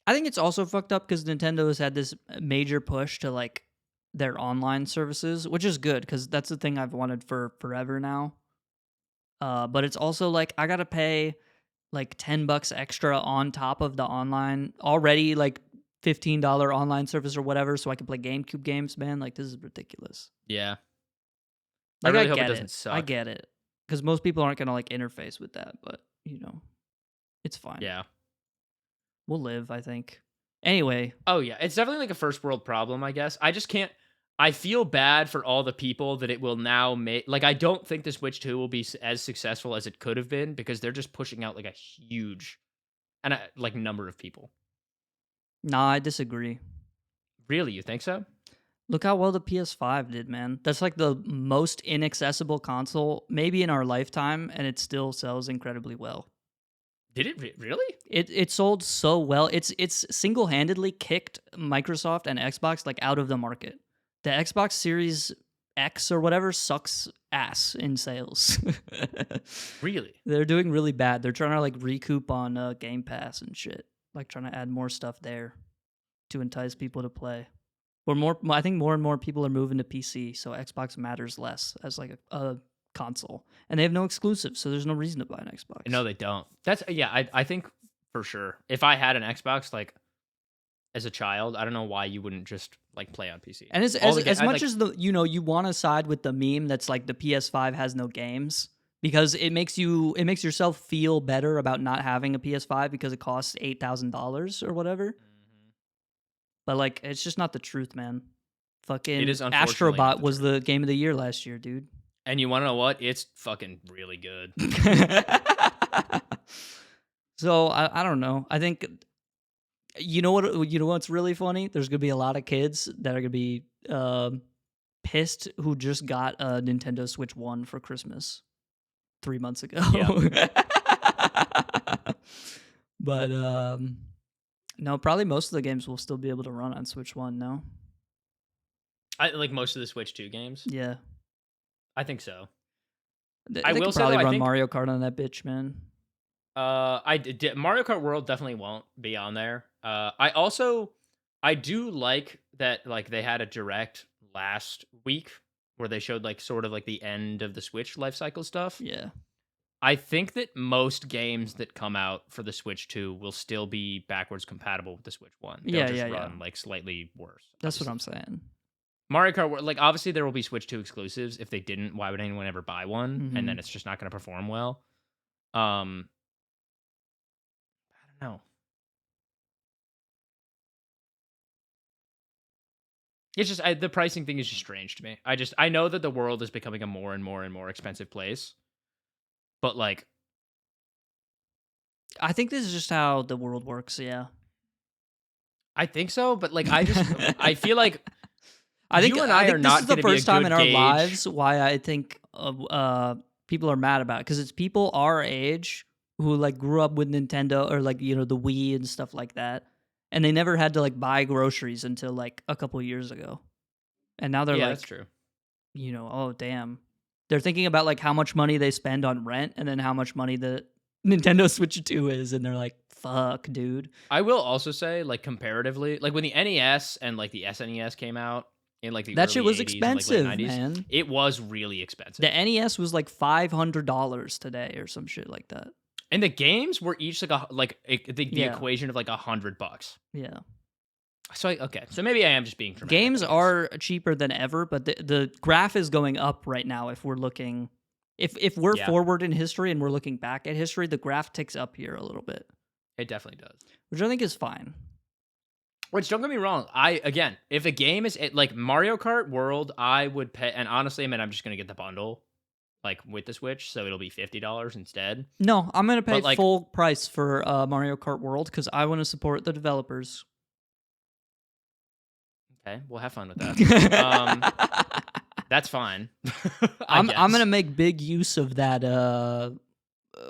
I think it's also fucked up because Nintendo has had this major push to like their online services, which is good because that's the thing I've wanted for forever now. But it's also like I gotta pay like $10 extra on top of the online already like $15 online service or whatever, so I can play GameCube games. Man, like this is ridiculous. Yeah, like, I really hope it doesn't suck. I get it because most people aren't gonna like interface with that, but you know, it's fine. Yeah, we'll live. I think. Anyway. Oh yeah, it's definitely like a first world problem. I guess I just can't. I feel bad for all the people that it will now make. Like, I don't think the Switch 2 will be as successful as it could have been because they're just pushing out like a huge like number of people. Nah, I disagree. Really? You think so? Look how well the PS5 did, man. That's like the most inaccessible console maybe in our lifetime, and it still sells incredibly well. Did it really? It sold so well. It's single-handedly kicked Microsoft and Xbox like out of the market. The Xbox Series X or whatever sucks ass in sales. Really? They're doing really bad. They're trying to like recoup on Game Pass and shit. Like trying to add more stuff there to entice people to play. Or more, I think more and more people are moving to PC, so Xbox matters less as like a console, and they have no exclusives, so there's no reason to buy an Xbox. No, they don't. That's yeah. I think for sure. If I had an Xbox, like as a child, I don't know why you wouldn't just like play on PC. And as much as you want to side with the meme that's like the PS5 has no games because it makes yourself feel better about not having a PS5 because it costs $8,000 or whatever. But like, it's just not the truth, man. Fucking It is unfortunately Astrobot not the was truth. the game of the year last year, dude. And you want to know what? It's fucking really good. So I don't know. I think you know what's really funny? There's gonna be a lot of kids that are gonna be pissed who just got a Nintendo Switch 1 for Christmas 3 months ago. Yeah. But no, probably most of the games will still be able to run on Switch 1, no? I like most of the Switch 2 games. Yeah. I think so. They will could say, probably though, I run think- Mario Kart on that bitch, man. Mario Kart World definitely won't be on there. I do like that like they had a direct last week where they showed like sort of like the end of the Switch life cycle stuff. Yeah. I think that most games that come out for the Switch 2 will still be backwards compatible with the Switch 1. They'll just run like slightly worse. That's what I'm saying. Mario Kart World, like obviously there will be Switch 2 exclusives. If they didn't, why would anyone ever buy one? And then it's just not going to perform well. I don't know. It's just the pricing thing is just strange to me. I know that the world is becoming a more and more and more expensive place, but like, I think this is just how the world works. Yeah, I think so. But like, I feel like I think you and I are this not is the gonna be a first time in good our gauge. lives why I think people are mad about it because it's people our age who like grew up with Nintendo or like the Wii and stuff like that, and they never had to like buy groceries until like a couple years ago, and now they're like, that's true. Oh damn, they're thinking about like how much money they spend on rent and then how much money the Nintendo Switch 2 is, and they're like, fuck, dude. I will also say, like comparatively, like when the NES and like the SNES came out in like the that shit early was 80s expensive, and, like, late 90s, man. it was really expensive. The NES was like $500 today or some shit like that. And the games were each like the equation of like $100. Yeah. So okay, so maybe I am just being dramatic. Games are cheaper than ever, but the graph is going up right now. If we're looking, if we're forward in history and we're looking back at history, the graph ticks up here a little bit. It definitely does, which I think is fine. Which, don't get me wrong, if a game is like Mario Kart World, I would pay. And honestly, I mean, I'm just gonna get the bundle, like with the Switch, so it'll be $50 instead. No, I'm gonna pay full price for Mario Kart World because I want to support the developers. Okay, we'll have fun with that. That's fine. I'm gonna make big use of that.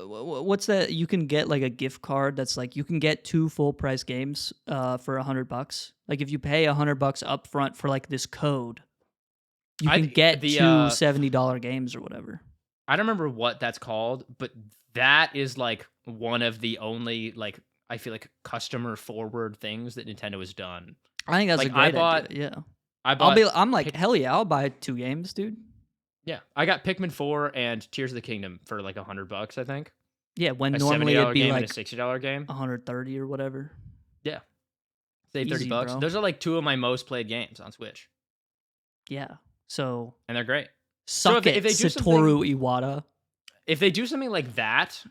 What's that? You can get like a gift card that's like you can get 2 full price games for $100. Like if you pay $100 up front for like this code, you can get 2 $70 games or whatever. I don't remember what that's called, but that is like one of the only like I feel like customer forward things that Nintendo has done. I think that's like, a great idea. Yeah, I'm like hell yeah, I'll buy 2 games, dude. Yeah, I got Pikmin 4 and Tears of the Kingdom for like $100, I think. Yeah, when normally it'd be like a $60 game, 130 or whatever. Yeah, save $30. Bro. Those are like 2 of my most played games on Switch. Yeah, so and they're great. Suck it, if they do Satoru Iwata. If they do something like that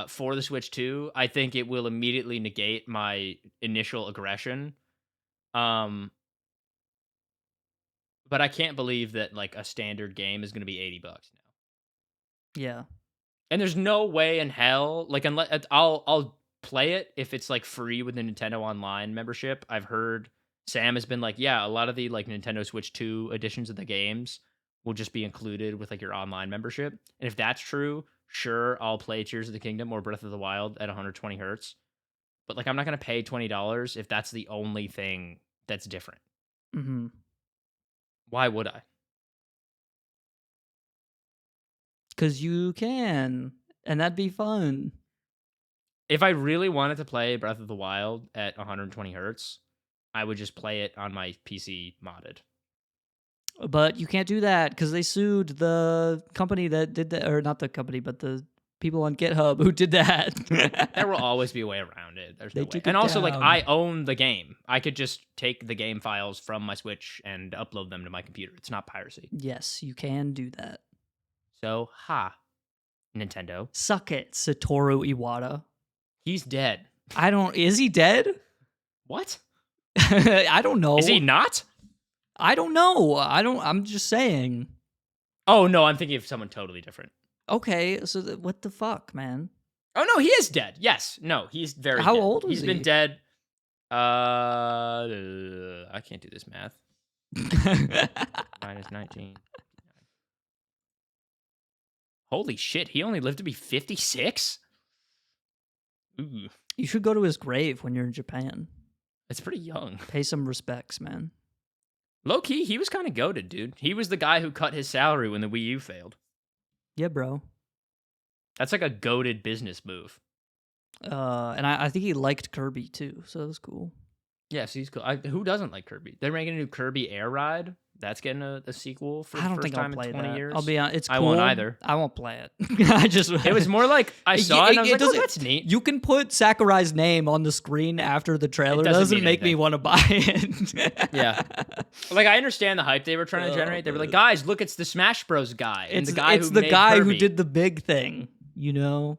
for the Switch 2, I think it will immediately negate my initial aggression. But I can't believe that like a standard game is going to be $80 now. Yeah. And there's no way in hell, like unless I'll play it if it's like free with the Nintendo Online membership. I've heard Sam has been like, yeah, a lot of the like Nintendo Switch 2 editions of the games will just be included with like your online membership. And if that's true, sure, I'll play Tears of the Kingdom or Breath of the Wild at 120 hertz. But like I'm not going to pay $20 if that's the only thing that's different. Mm-hmm. Why would I? Because you can, and that'd be fun. If I really wanted to play Breath of the Wild at 120 hertz, I would just play it on my PC modded. But you can't do that because they sued the company that did that, or not the company, but the people on GitHub who did that. There will always be a way around it. There's no way. And down. also, like, I own the game. I could just take the game files from my Switch and upload them to my computer. It's not piracy. Yes, you can do that. So, Nintendo. Suck it, Satoru Iwata. He's dead. Is he dead? What? I don't know. Is he not? I don't know. I'm just saying. Oh, no, I'm thinking of someone totally different. Okay, so what the fuck, man? Oh, no, he is dead. Yes. No, he's very How dead. old was he? He's been dead. I can't do this math. Minus 19. Holy shit, he only lived to be 56? Ooh. You should go to his grave when you're in Japan. It's pretty young. Pay some respects, man. Low key, he was kind of goated, dude. He was the guy who cut his salary when the Wii U failed. Yeah, bro. That's like a goated business move. And I think he liked Kirby too, so that was cool. Yes, he's cool. Who doesn't like Kirby? They're making a new Kirby Air Ride. That's getting a sequel for the first time in 20 years. I'll be honest, it's cool. I won't either. I won't play it. It was more like I saw it and I was like, oh, that's neat. You can put Sakurai's name on the screen after the trailer. It doesn't make me want to buy it. Yeah. Like, I understand the hype they were trying to generate. They were like, guys, look, it's the Smash Bros. Guy. It's the guy who did the big thing, you know?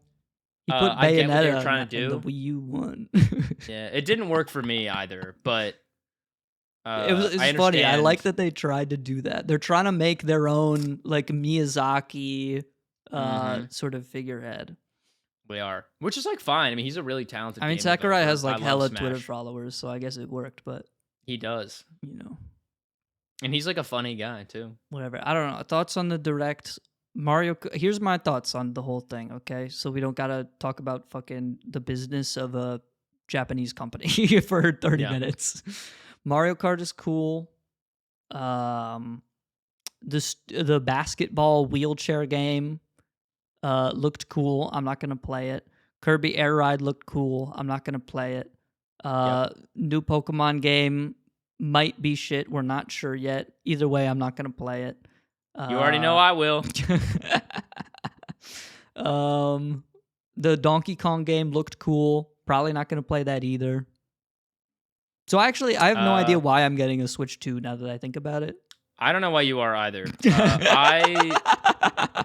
He put Bayonetta in the Wii U one. Yeah, it didn't work for me either, but... it's funny. I like that they tried to do that. They're trying to make their own, like, Miyazaki sort of figurehead. We are, which is like fine. I mean, he's a really talented. I mean, Sakurai has like hella Twitter followers, so I guess it worked. But he does, you know, and he's like a funny guy too. Whatever. I don't know. Thoughts on the direct Mario? Here's my thoughts on the whole thing. Okay, so we don't gotta talk about fucking the business of a Japanese company for 30 minutes. Mario Kart is cool. The basketball wheelchair game looked cool. I'm not gonna play it. Kirby Air Ride looked cool. I'm not gonna play it. New Pokemon game might be shit. We're not sure yet. Either way, I'm not gonna play it. You already know I will. The Donkey Kong game looked cool. Probably not gonna play that either. So actually, I have no idea why I'm getting a Switch 2 now that I think about it. I don't know why you are either.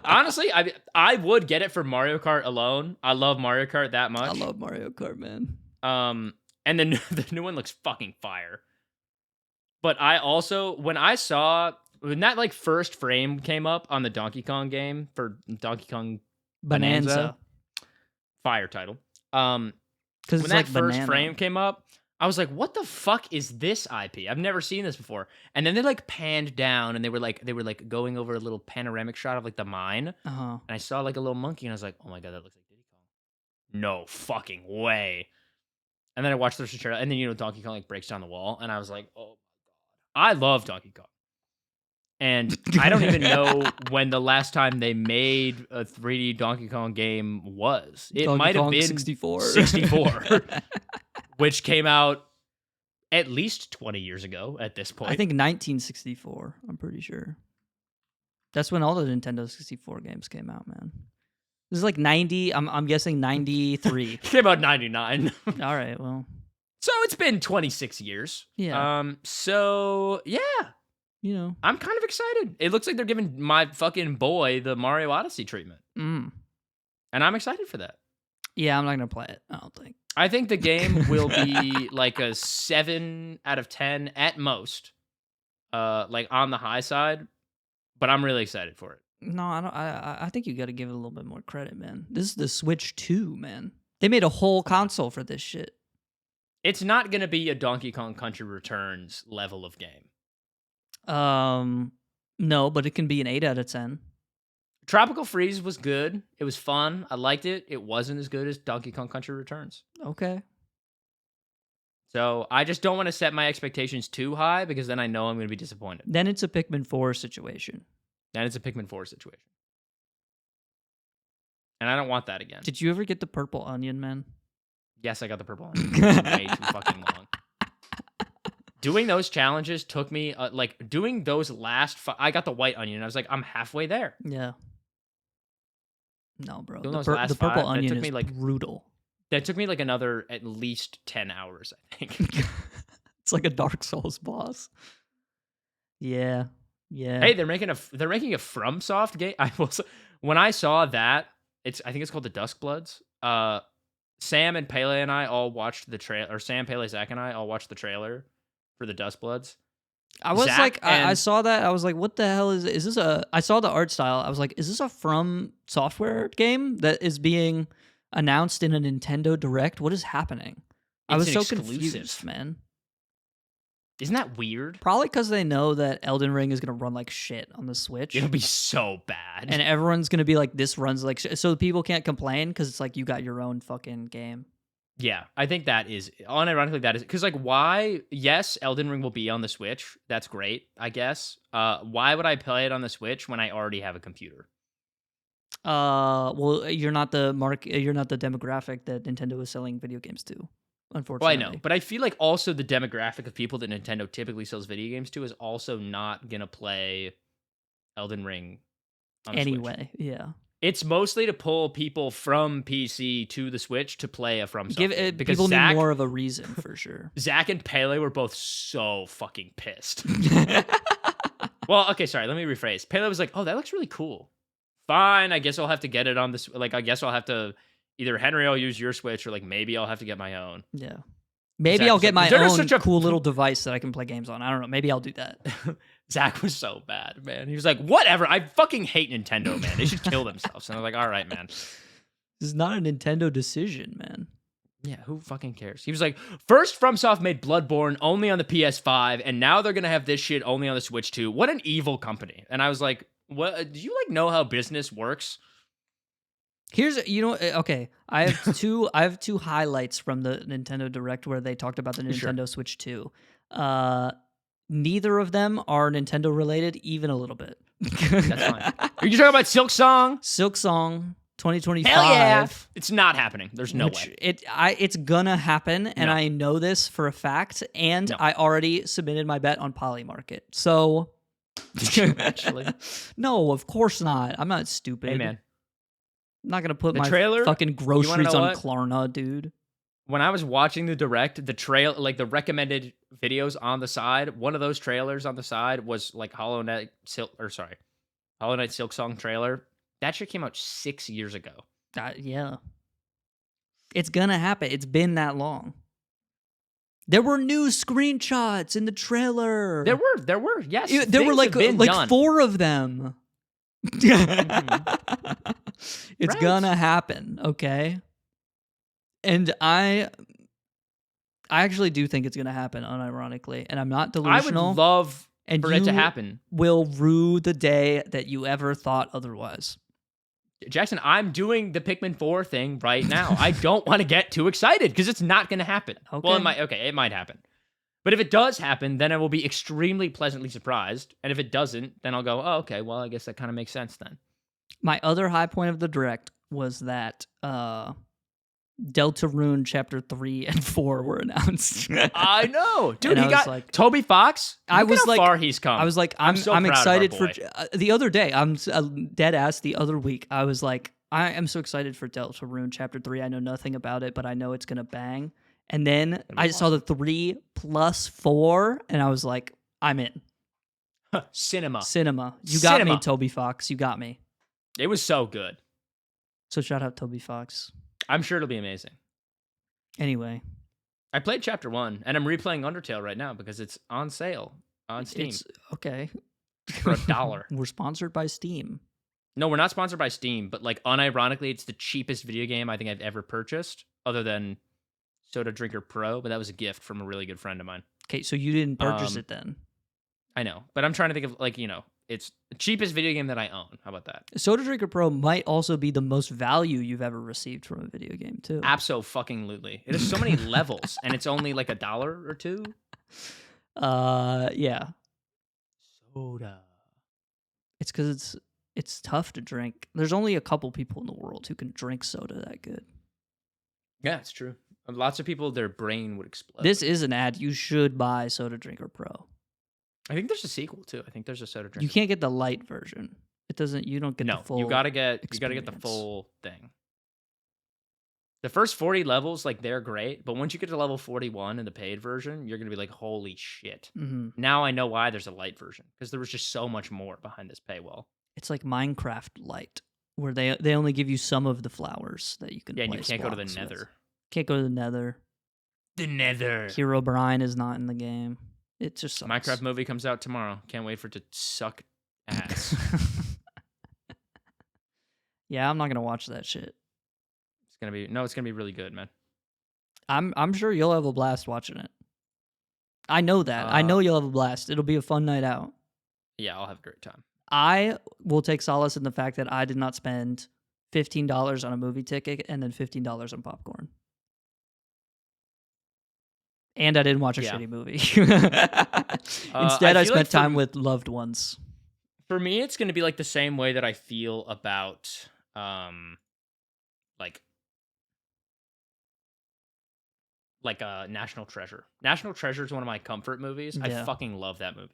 Honestly, I would get it for Mario Kart alone. I love Mario Kart that much. I love Mario Kart, man. And then the new one looks fucking fire. But I also, when that like first frame came up on the Donkey Kong game for Donkey Kong Bonanza, fire title. When that like first frame came up, I was like, what the fuck is this IP? I've never seen this before. And then they like panned down and they were like going over a little panoramic shot of like the mine. And I saw like a little monkey and I was like, oh my God, that looks like Diddy Kong. No fucking way. And then I watched the trailer and then, you know, Donkey Kong like breaks down the wall. And I was like, oh my God. I love Donkey Kong. And I don't even know when the last time they made a 3D Donkey Kong game was. It might have been 64. 64. Which came out at least 20 years ago at this point. I think 1964, I'm pretty sure. That's when all the Nintendo 64 games came out, man. This is like 90, I'm guessing 93. Came out 99. All right, well. So it's been 26 years. Yeah. So, yeah. You know. I'm kind of excited. It looks like they're giving my fucking boy the Mario Odyssey treatment. And I'm excited for that. Yeah, I'm not going to play it, I don't think. I think the game will be like a 7 out of 10 at most, like on the high side. But I'm really excited for it. No, I don't. I think you got to give it a little bit more credit, man. This is the Switch 2, man. They made a whole console for this shit. It's not going to be a Donkey Kong Country Returns level of game. No, but it can be an 8 out of 10. Tropical Freeze was good. It was fun. I liked it. It wasn't as good as Donkey Kong Country Returns. Okay. So I just don't want to set my expectations too high because then I know I'm going to be disappointed. Then it's a Pikmin 4 situation. Then it's a Pikmin 4 situation. And I don't want that again. Did you ever get the purple onion, man? Yes, I got the purple onion. It was way too fucking long. Doing those challenges took me, doing those I got the white onion, and I was like, I'm halfway there. Yeah. No, bro. Doing The, those last the purple five, onion took is me, like, brutal. That took me, like, another at least 10 hours, I think. It's like a Dark Souls boss. Yeah. Yeah. Hey, they're making a FromSoft game. When I saw that, I think it's called the Duskbloods. Sam and Pele and I all watched the trailer, or Sam, Pele, Zach and I all watched the trailer for the Duskbloods. I was I saw that. I was like, what the hell is this I saw the art style. I was like, is this a From Software game that is being announced in a Nintendo Direct? What is happening? I was so confused, man. Isn't that weird? Probably because they know that Elden Ring is going to run like shit on the Switch. It'll be so bad. And everyone's going to be like, this runs like shit. So people can't complain because it's like you got your own fucking game. Yeah, I think that is, unironically, that is, because like why, yes, Elden Ring will be on the Switch. That's great, I guess. Why would I play it on the Switch when I already have a computer? Well, you're not the demographic that Nintendo is selling video games to. Unfortunately. Well, I know, but I feel like also the demographic of people that Nintendo typically sells video games to is also not gonna play Elden Ring on the anyway. Switch. Yeah, it's mostly to pull people from PC to the Switch to play a From Software. Because people need more of a reason for sure. Zach and Pele were both so fucking pissed. Well, okay, sorry, let me rephrase. Pele was like, "Oh, that looks really cool. Fine, I guess I'll have to get it on this. Like, I guess I'll have to." Either Henry, I'll use your Switch, or like maybe I'll have to get my own. Yeah. Maybe Zach I'll get like, my own cool little device that I can play games on. I don't know. Maybe I'll do that. Zach was so bad, man. He was like, whatever. I fucking hate Nintendo, man. They should kill themselves. And I was like, all right, man. This is not a Nintendo decision, man. Yeah, who fucking cares? He was like, first FromSoft made Bloodborne only on the PS5, and now they're going to have this shit only on the Switch too. What an evil company. And I was like, what? Do you like know how business works? Here's, okay, I have two highlights from the Nintendo Direct where they talked about the Nintendo Switch 2. Neither of them are Nintendo related, even a little bit. That's fine. Are you talking about Silksong? Silksong 2025. Hell yeah. It's not happening. There's no way. It's gonna happen, and I know this for a fact, and I already submitted my bet on Polymarket. So, did you actually? No, of course not. I'm not stupid. Hey, man. I'm not gonna put my trailer, fucking groceries on Klarna, dude. When I was watching the Direct, the recommended videos on the side, one of those trailers on the side was like Hollow Knight Silksong trailer. That shit came out 6 years ago. Yeah. It's gonna happen. It's been that long. There were new screenshots in the trailer. There were, yes. There were like 4 of them. It's gonna happen, okay? And I actually do think it's gonna happen, unironically, and I'm not delusional. I would love for it to happen. Will rue the day that you ever thought otherwise. Jackson, I'm doing the Pikmin 4 thing right now. I don't want to get too excited because it's not gonna happen. Okay. Well, it might happen. But if it does happen, then I will be extremely pleasantly surprised. And if it doesn't, then I'll go, oh, okay, well, I guess that kind of makes sense then. My other high point of the Direct was that Deltarune Chapter 3 and 4 were announced. I know. Dude, he got like, Toby Fox. I was how like, far he's come. I was like, I'm excited for the other day. I'm dead ass the other week. I was like, I am so excited for Deltarune Chapter 3. I know nothing about it, but I know it's going to bang. And then I saw the 3+4, and I was like, I'm in. Cinema. You got me, Toby Fox. You got me. It was so good. So shout out Toby Fox. I'm sure it'll be amazing. Anyway. I played Chapter 1, and I'm replaying Undertale right now because it's on sale on Steam. Okay. For $1. We're sponsored by Steam. No, we're not sponsored by Steam, but like unironically, it's the cheapest video game I think I've ever purchased, other than Soda Drinker Pro, but that was a gift from a really good friend of mine. Okay, so you didn't purchase it then? I know, but I'm trying to think of It's the cheapest video game that I own. How about that? Soda Drinker Pro might also be the most value you've ever received from a video game too. Abso-fucking-lutely. It has so many levels, and it's only like $1 or $2. Yeah. Soda. It's because it's tough to drink. There's only a couple people in the world who can drink soda that good. Yeah, it's true. Lots of people, their brain would explode. This is an ad. You should buy Soda Drinker Pro. I think there's a sequel too. I think there's a Soda Drinker. You can't get the light version. It doesn't. You don't get the full. You gotta get the full thing. The first 40 levels, like they're great, but once you get to level 41 in the paid version, you're gonna be like, holy shit! Mm-hmm. Now I know why there's a light version, because there was just so much more behind this paywall. It's like Minecraft Light, where they only give you some of the flowers that you can. Yeah, and you place can't go to the blocks Nether. with. Can't go to the Nether. The Nether. Hero Brian is not in the game. It just sucks. Minecraft movie comes out tomorrow. Can't wait for it to suck ass. Yeah, I'm not gonna watch that shit. It's gonna be really good, man. I'm sure you'll have a blast watching it. I know that. I know you'll have a blast. It'll be a fun night out. Yeah, I'll have a great time. I will take solace in the fact that I did not spend $15 on a movie ticket and then $15 on popcorn. And I didn't watch a shitty movie. Instead, I spent time with loved ones. For me, it's going to be like the same way that I feel about National Treasure. National Treasure is one of my comfort movies. Yeah. I fucking love that movie.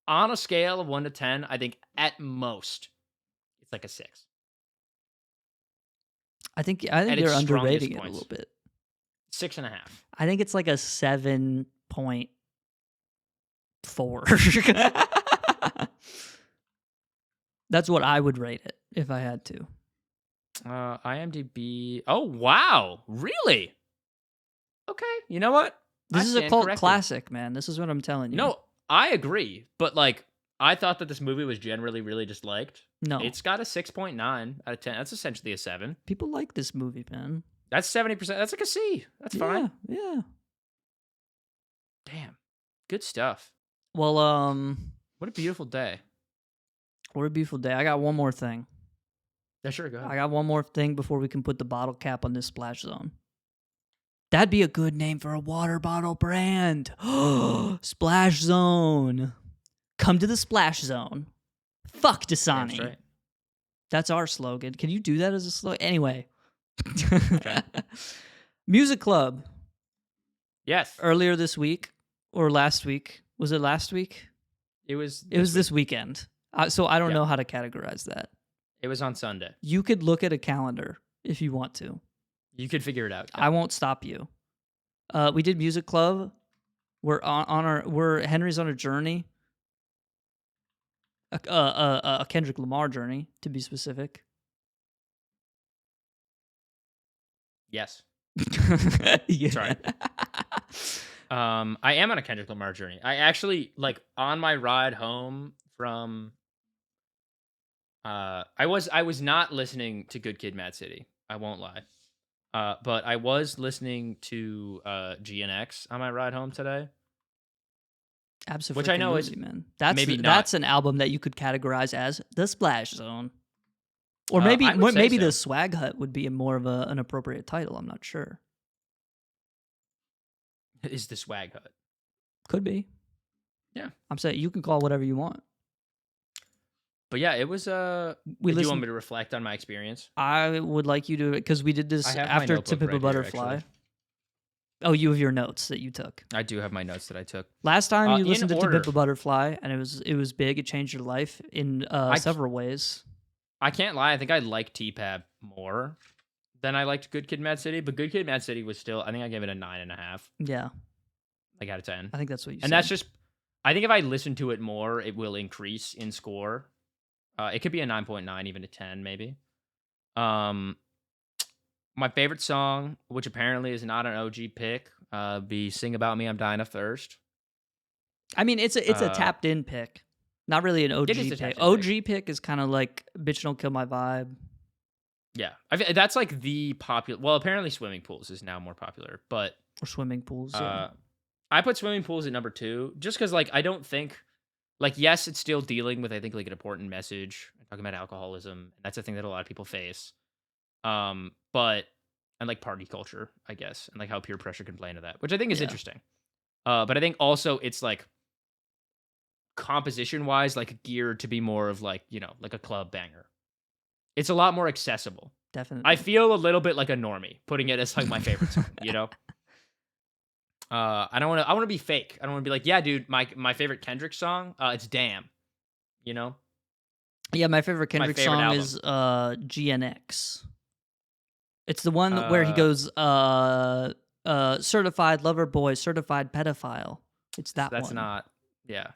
On a scale of 1 to 10, I think at most it's like a 6. I think you're underrating it a little bit. 6.5. I think it's like a 7.4. That's what I would rate it if I had to. IMDb. Oh wow, really? Okay, you know what? This is a cult classic, man. This is what I'm telling you. No, I agree, but like, I thought that this movie was generally really disliked. No, it's got a 6.9 out of 10. That's essentially a 7. People like this movie, man. That's 70%. That's like a C. That's fine. Yeah. Damn, good stuff. Well, what a beautiful day. What a beautiful day. I got one more thing. Yeah, sure, go ahead. I got one more thing before we can put the bottle cap on this Splash Zone. That'd be a good name for a water bottle brand. Splash Zone. Come to the Splash Zone. Fuck Dasani. That's right. That's our slogan. Can you do that as a slogan? Anyway. Okay. Music Club. Yes. Earlier this week or last week. Was it last week? It was this weekend. So I don't know how to categorize that. It was on Sunday. You could look at a calendar if you want to. You could figure it out. I won't stop you. We did Music Club. We're Henry's on a journey. A Kendrick Lamar journey, to be specific. Yes. Yeah. Sorry. I am on a Kendrick Lamar journey. I actually, like, on my ride home from I was not listening to Good Kid, Mad City. I won't lie. But I was listening to GNX on my ride home today. Absolutely. Which I know is man. That's an album that you could categorize as the Splash Zone. Or maybe the Swag Hut would be more of an appropriate title. I'm not sure. Is the Swag Hut? Could be. Yeah. I'm saying you can call it whatever you want. But yeah, it was do you want me to reflect on my experience? I would like you to, because we did this after To Pimp a Butterfly. Here, oh, you have your notes that you took. I do have my notes that I took. Last time you listened to Pimp a Butterfly, and it was big. It changed your life in several ways. I can't lie. I think I liked T-Pab more than I liked Good Kid, Mad City. But Good Kid, Mad City was still, I think I gave it a 9.5. Yeah. Like out of 10. I think that's what you said. And that's just, I think if I listen to it more, it will increase in score. It could be a 9.9, even a 10, maybe. My favorite song, which apparently is not an OG pick, be "Sing About Me, I'm Dying of Thirst." I mean, it's a tapped in pick, not really an OG pick. OG pick is kind of like "Bitch Don't Kill My Vibe." Yeah, that's like the popular. Well, apparently, Swimming Pools is now more popular, but or Swimming Pools. Yeah. I put Swimming Pools at number 2, just because like I don't think Like, yes, it's still dealing with, I think, like, an important message, talking about alcoholism, and that's a thing that a lot of people face. But and, like, party culture, I guess, and, like, how peer pressure can play into that, which I think is Yeah. interesting. But I think also it's, like, composition-wise, like, geared to be more of, like, like a club banger. It's a lot more accessible. I Definitely. feel a little bit like a normie putting it as, like, my favorite song, you know? I wanna be fake. I don't wanna be like, "Yeah, dude, my favorite Kendrick song, it's Damn," you know? Yeah, my favorite My Kendrick favorite song album. is GNX. It's the one where he Uh, goes certified lover boy, certified pedophile. It's that that's one. not yeah,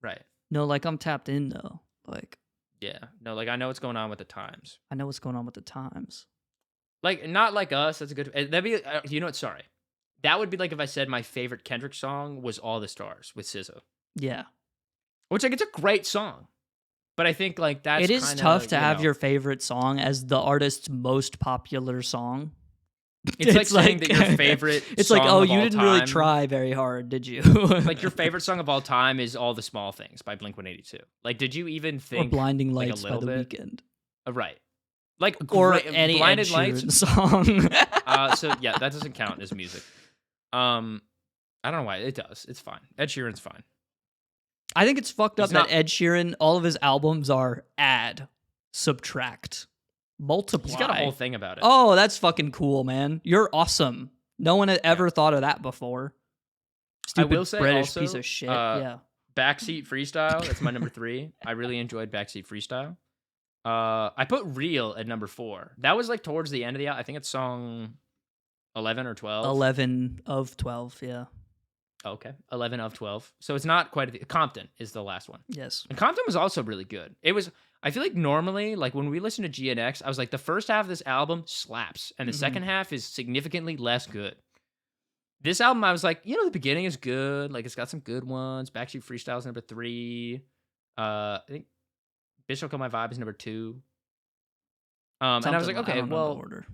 right. No, like I'm tapped in though. Like Yeah. No, like, I know what's going on with the times. I know what's going on with the times. Like, not like us, that's a good that'd be you know what, sorry. That would be like if I said my favorite Kendrick song was All the Stars with SZA, Yeah. which, like, it's a great song, but I think, like, It that's is tough kinda, to have your favorite song as the artist's most popular song. it's like It's saying like that your favorite it's like, song "Oh, of you all didn't really time try very hard, did you?" like, your favorite song of all time is All the Small Things by Blink-182. Like, did you even Or think, Blinding like, a Lights by little The bit? Weeknd. Right. Like, Or great any Ed Blinded Lights Sheeran song. so, yeah, that doesn't count as music. Um, I don't know why, it does, it's fine. Ed Sheeran's fine. I think it's fucked up He's that not Ed Sheeran, all of his albums are add, subtract, he's got a multiply. whole thing about it. Oh, that's fucking cool, man. You're awesome. No one had Yeah. ever thought of that before. I will Stupid say British piece also, of shit. Yeah. Backseat Freestyle, that's my number 3. I really enjoyed Backseat Freestyle. I put Real at number 4. That was, like, towards the end of the I think it's song 11 or 12. 11 of 12. Yeah. Okay, 11 of 12. So it's not quite Compton is the last one. Yes. And Compton was also really good. It was I feel like normally, like, when we listen to GNX, I was like, the first half of this album slaps, and the second half is significantly less good. This album, I was like, the beginning is good. Like, it's got some good ones. Backstreet Freestyle's number 3. I think Bitch Don't Kill My Vibe is number 2. And I was Something. like, I okay, don't know the well, order.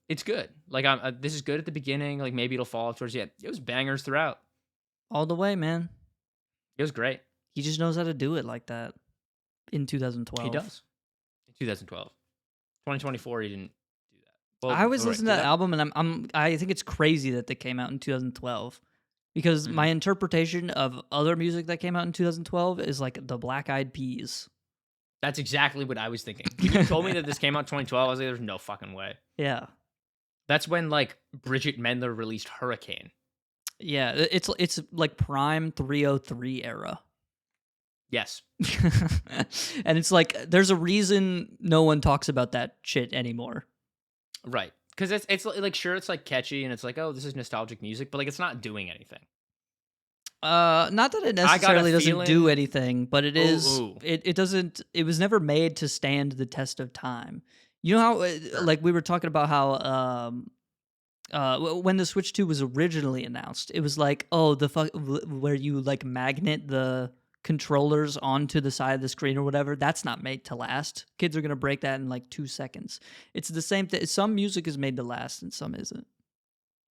it's good. Like, this is good at the beginning. Like, maybe it'll fall off towards the end. It was bangers throughout. All the way, man. It was great. He just knows how to do it like that in He 2012. does. In 2012. 2024, he didn't do that. Well, I was all right, listening to that album and I think it's crazy that they came out in 2012 because my interpretation of other music that came out in 2012 is like the Black Eyed Peas. That's exactly what I was thinking. When you told me that this came out in 2012, I was like, there's no fucking way. Yeah. That's when, like, Bridget Mendler released Hurricane. Yeah, it's like prime 303 era. Yes. And it's like there's a reason no one talks about that shit anymore. Right. Because it's like, sure, it's like catchy and it's like, oh, this is nostalgic music, but like it's not doing anything. Not that it necessarily doesn't do anything, but it is. Ooh. It doesn't. It was never made to stand the test of time. You know how, like we were talking about how, when the Switch 2 was originally announced, it was like, oh, the fuck, where you like magnet the controllers onto the side of the screen or whatever. That's not made to last. Kids are gonna break that in like 2 seconds. It's the same thing. Some music is made to last, and some isn't.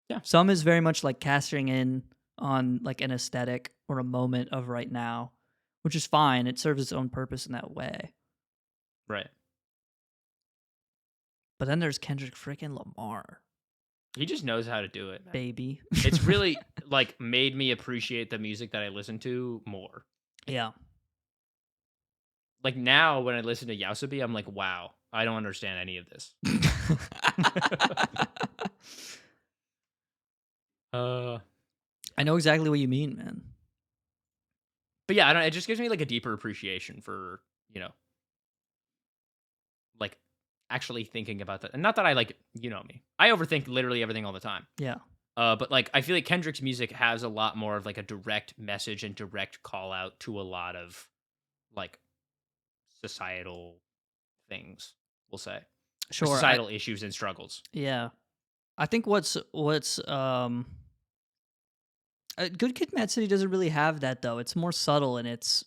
Yeah. Some is very much like cashing in on like an aesthetic or a moment of right now, which is fine. It serves its own purpose in that way. Right. But then there's Kendrick freaking Lamar. He just knows how to do it, man. Baby. It's really like made me appreciate the music that I listen to more. Yeah. Like now when I listen to Yasobi, I'm like, wow, I don't understand any of this. I know exactly what you mean, man. But yeah, I don't. It just gives me like a deeper appreciation for like actually thinking about that. And not that I like me. I overthink literally everything all the time. Yeah. But like I feel like Kendrick's music has a lot more of like a direct message and direct call out to a lot of like societal things. We'll say Sure. Societal issues and struggles. Yeah. I think what's Good Kid, Mad City doesn't really have that though. It's more subtle and it's.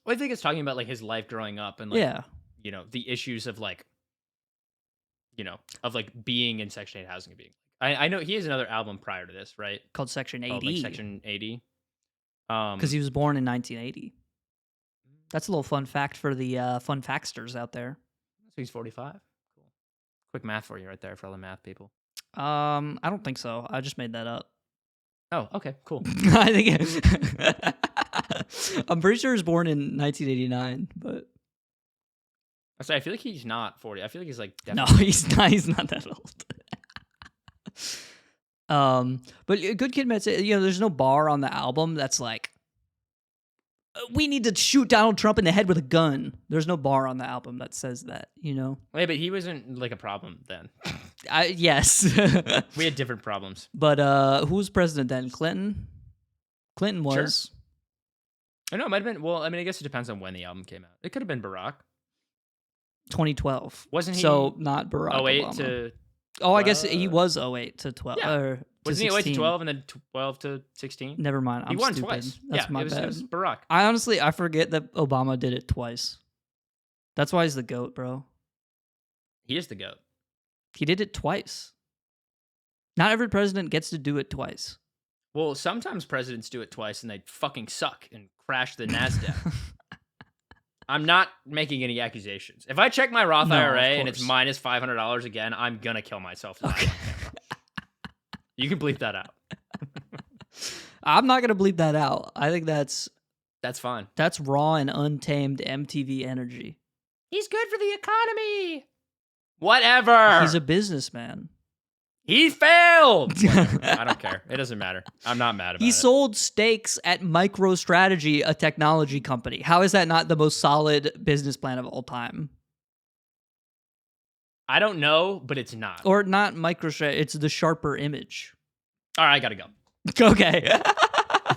Well, I think it's talking about like his life growing up and like the issues of like of like being in Section 8 housing and being. I know he has another album prior to this, right? Called Section 80. Called, like, Section 80. Because he was born in 1980. That's a little fun fact for the fun faxters out there. So he's 45. Cool. Quick math for you right there for all the math people. I don't think so. I just made that up. Oh, okay, cool. I think I'm pretty sure he was born in 1989, but I feel like he's not 40. I feel like he's like no, he's not. He's not that old. But Good Kid, Mad City, there's no bar on the album that's like, we need to shoot Donald Trump in the head with a gun. There's no bar on the album that says that, Wait, but he wasn't like a problem then. Yes. We had different problems. But who was president then? Clinton? Clinton was. Sure. I know it might have been. Well, I mean, I guess it depends on when the album came out. It could have been Barack. 2012. Wasn't he? So not Barack 08 Obama. to. Oh, I guess he was 08 to 12. Yeah. Or to Wasn't he 08 to 16. 12 and then 12 to 16? Never mind. He I'm won stupid. twice. That's my bad. It was Barack. I forget that Obama did it twice. That's why he's the GOAT, bro. He is the GOAT. He did it twice. Not every president gets to do it twice. Well, sometimes presidents do it twice and they fucking suck and crash the NASDAQ. I'm not making any accusations. If I check my Roth IRA and it's minus $500 again, I'm going to kill myself. Okay. You can bleep that out. I'm not going to bleep that out. I think that's fine. That's raw and untamed MTV energy. He's good for the economy. Whatever. He's a businessman. He failed. I don't care. It doesn't matter. I'm not mad about it. He sold stakes at MicroStrategy, a technology company. How is that not the most solid business plan of all time? I don't know, but it's not. Or not MicroStrategy, it's the Sharper Image. All right, I gotta go. Okay.